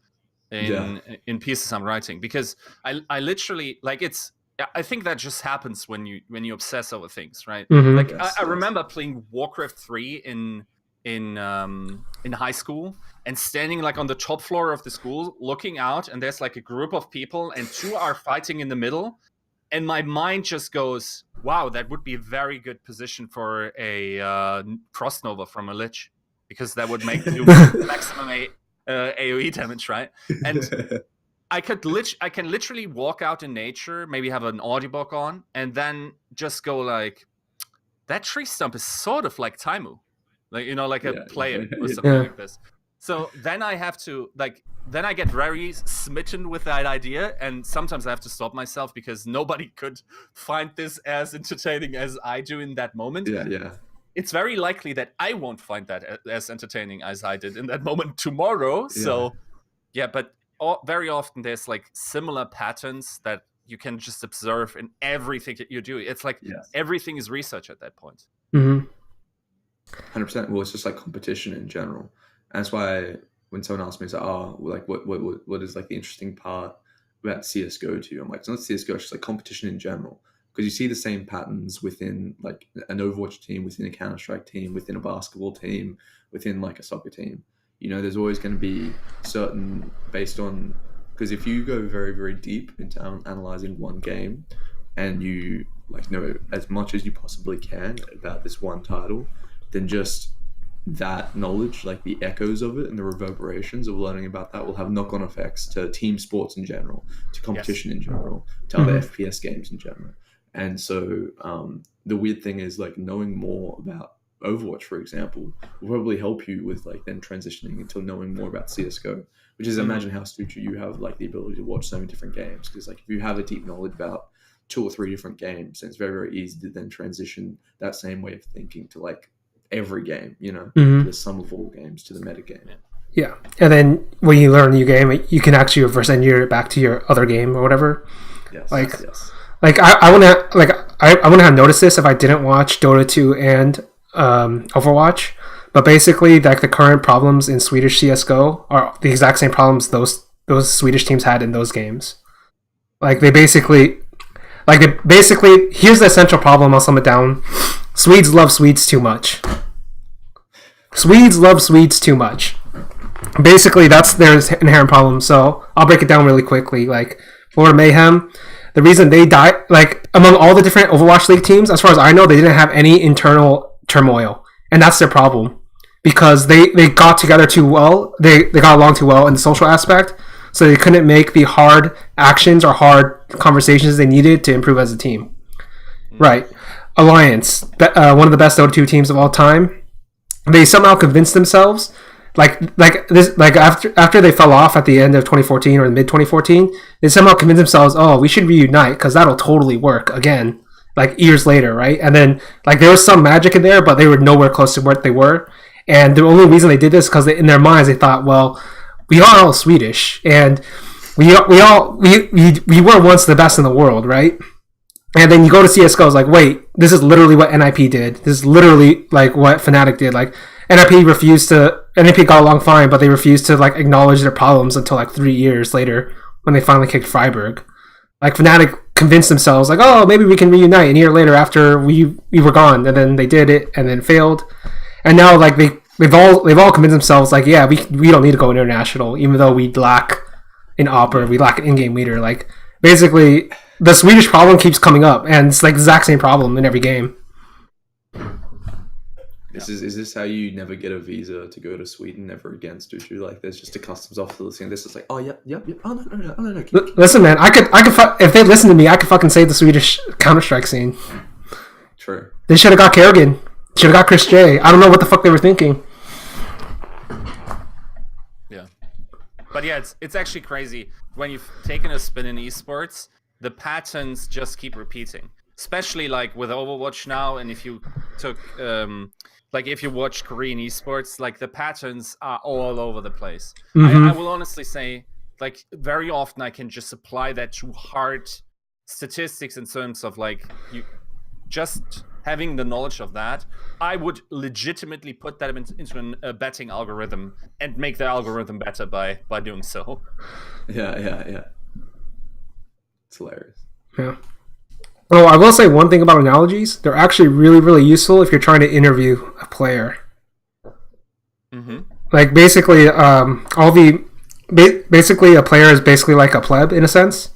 [SPEAKER 3] in pieces I'm writing, because I literally like I think that just happens when you obsess over things, right? Like
[SPEAKER 2] Yes,
[SPEAKER 3] I remember playing Warcraft 3 in high school and standing like on the top floor of the school looking out, and there's like a group of people and two are fighting in the middle. And my mind just goes, wow, that would be a very good position for a Crossnova from a Lich, because that would make you maximum AoE damage, right? And I can literally walk out in nature, maybe have an audiobook on, and then just go like, that tree stump is sort of like Taimu, like like a player or something like this. So then I have to then I get very smitten with that idea, and sometimes I have to stop myself because nobody could find this as entertaining as I do in that moment.
[SPEAKER 2] Yeah.
[SPEAKER 3] It's very likely that I won't find that as entertaining as I did in that moment tomorrow.
[SPEAKER 2] Yeah.
[SPEAKER 3] So, yeah, but very often there's like similar patterns that you can just observe in everything that you do. It's like everything is research at that point.
[SPEAKER 2] 100%. Well, it's just like competition in general. And that's why when someone asks me, it's like, what is like the interesting part about CSGO to you? I'm like, it's not CSGO, it's just like competition in general. Because you see the same patterns within like an Overwatch team, within a Counter-Strike team, within a basketball team, within like a soccer team. There's always going to be certain based on, because if you go very, very deep into analyzing one game and you like know as much as you possibly can about this one title, then just that knowledge, like the echoes of it and the reverberations of learning about that, will have knock-on effects to team sports in general, to competition in general, to other FPS games in general. And so the weird thing is like knowing more about Overwatch, for example, will probably help you with like then transitioning into knowing more about CSGO, which is imagine how astute you have like the ability to watch so many different games. Because like if you have a deep knowledge about 2 or 3 different games, then it's very, very easy to then transition that same way of thinking to like every game, to the sum of all games, to the meta game.
[SPEAKER 1] Yeah, and then when you learn a new game, you can actually reverse engineer it back to your other game or whatever.
[SPEAKER 2] Yes.
[SPEAKER 1] Like I wouldn't have noticed this if I didn't watch Dota 2 and Overwatch. But basically, like the current problems in Swedish CS:GO are the exact same problems those Swedish teams had in those games. They basically here's the essential problem. I'll sum it down. Swedes love Swedes too much. Swedes love Swedes too much. Basically, that's their inherent problem. So I'll break it down really quickly. Like Florida Mayhem, the reason they died, like among all the different Overwatch League teams, as far as I know, they didn't have any internal turmoil, and that's their problem because they got together too well. They got along too well in the social aspect. so they couldn't make the hard actions or hard conversations they needed to improve as a team. Right. Alliance, one of the best Dota 2 teams of all time. They somehow convinced themselves, after they fell off at the end of 2014 or mid 2014, they somehow convinced themselves, oh, we should reunite because that'll totally work again. Like years later, right? And then there was some magic in there, but they were nowhere close to what they were. And the only reason they did this because in their minds they thought, well, we are all Swedish, and we were once the best in the world, right? And then you go to CS:GO, it's like, wait, this is literally what NIP did. This is literally what Fnatic did. NIP got along fine, but they refused to acknowledge their problems until 3 years later when they finally kicked Freiburg. Fnatic convinced themselves, oh, maybe we can reunite. And a year later, after we were gone, and then they did it, and then failed. And now they've all convinced themselves, yeah, we don't need to go international, even though we lack an op or we lack an in-game leader. Basically, the Swedish problem keeps coming up, and it's the exact same problem in every game.
[SPEAKER 2] Is this how you never get a visa to go to Sweden ever again, Stuchu? There's just a customs officer listening. This is oh, yep. Oh, no.
[SPEAKER 1] Listen, man, I could if they listen to me, I could fucking save the Swedish Counter-Strike scene.
[SPEAKER 2] True.
[SPEAKER 1] They should have got Kerrigan. Should have got Chris J. I don't know what the fuck they were thinking.
[SPEAKER 3] Yeah. But yeah, it's actually crazy. When you've taken a spin in esports, the patterns just keep repeating. Especially with Overwatch now, and if you took if you watch Korean esports, the patterns are all over the place.
[SPEAKER 1] Mm-hmm.
[SPEAKER 3] I will honestly say, very often I can just apply that to hard statistics in terms of you just having the knowledge of that. I would legitimately put that into a betting algorithm and make the algorithm better by doing so.
[SPEAKER 2] Yeah. It's hilarious.
[SPEAKER 1] Yeah. Oh, I will say one thing about analogies. They're actually really, really useful if you're trying to interview a player.
[SPEAKER 3] Mm-hmm.
[SPEAKER 1] Basically, basically a player is basically like a pleb in a sense.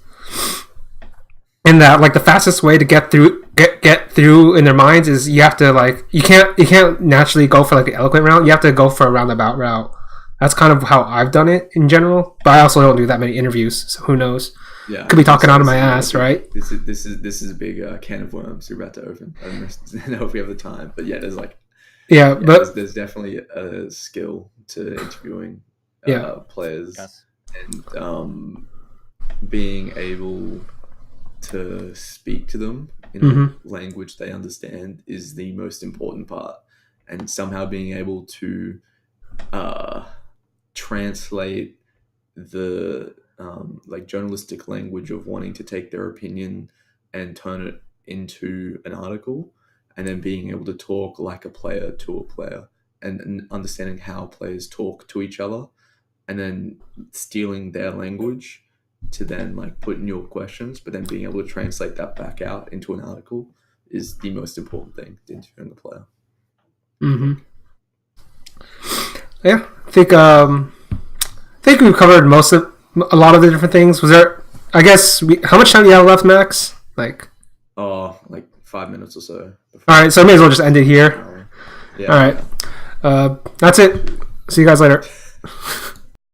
[SPEAKER 1] In that, the fastest way to get through in their minds is you have to you can't naturally go for the eloquent route. You have to go for a roundabout route. That's kind of how I've done it in general. But I also don't do that many interviews, so who knows?
[SPEAKER 2] Yeah,
[SPEAKER 1] could be talking out of my ass, right?
[SPEAKER 2] This is a big can of worms we're about to open. I don't know if we have the time, but yeah, but there's definitely a skill to interviewing players,
[SPEAKER 3] yes.
[SPEAKER 2] And being able to speak to them in a language they understand is the most important part, and somehow being able to translate the journalistic language of wanting to take their opinion and turn it into an article, and then being able to talk like a player to a player, and understanding how players talk to each other, and then stealing their language to then put in your questions, but then being able to translate that back out into an article is the most important thing to interviewing the player.
[SPEAKER 1] Mm-hmm. Yeah, I think we've covered a lot of the different things. Was there? I guess how much time do you have left, Max?
[SPEAKER 2] 5 minutes or so.
[SPEAKER 1] All right, so I may as well just end it here.
[SPEAKER 2] Yeah.
[SPEAKER 1] All right, that's it. See you guys later.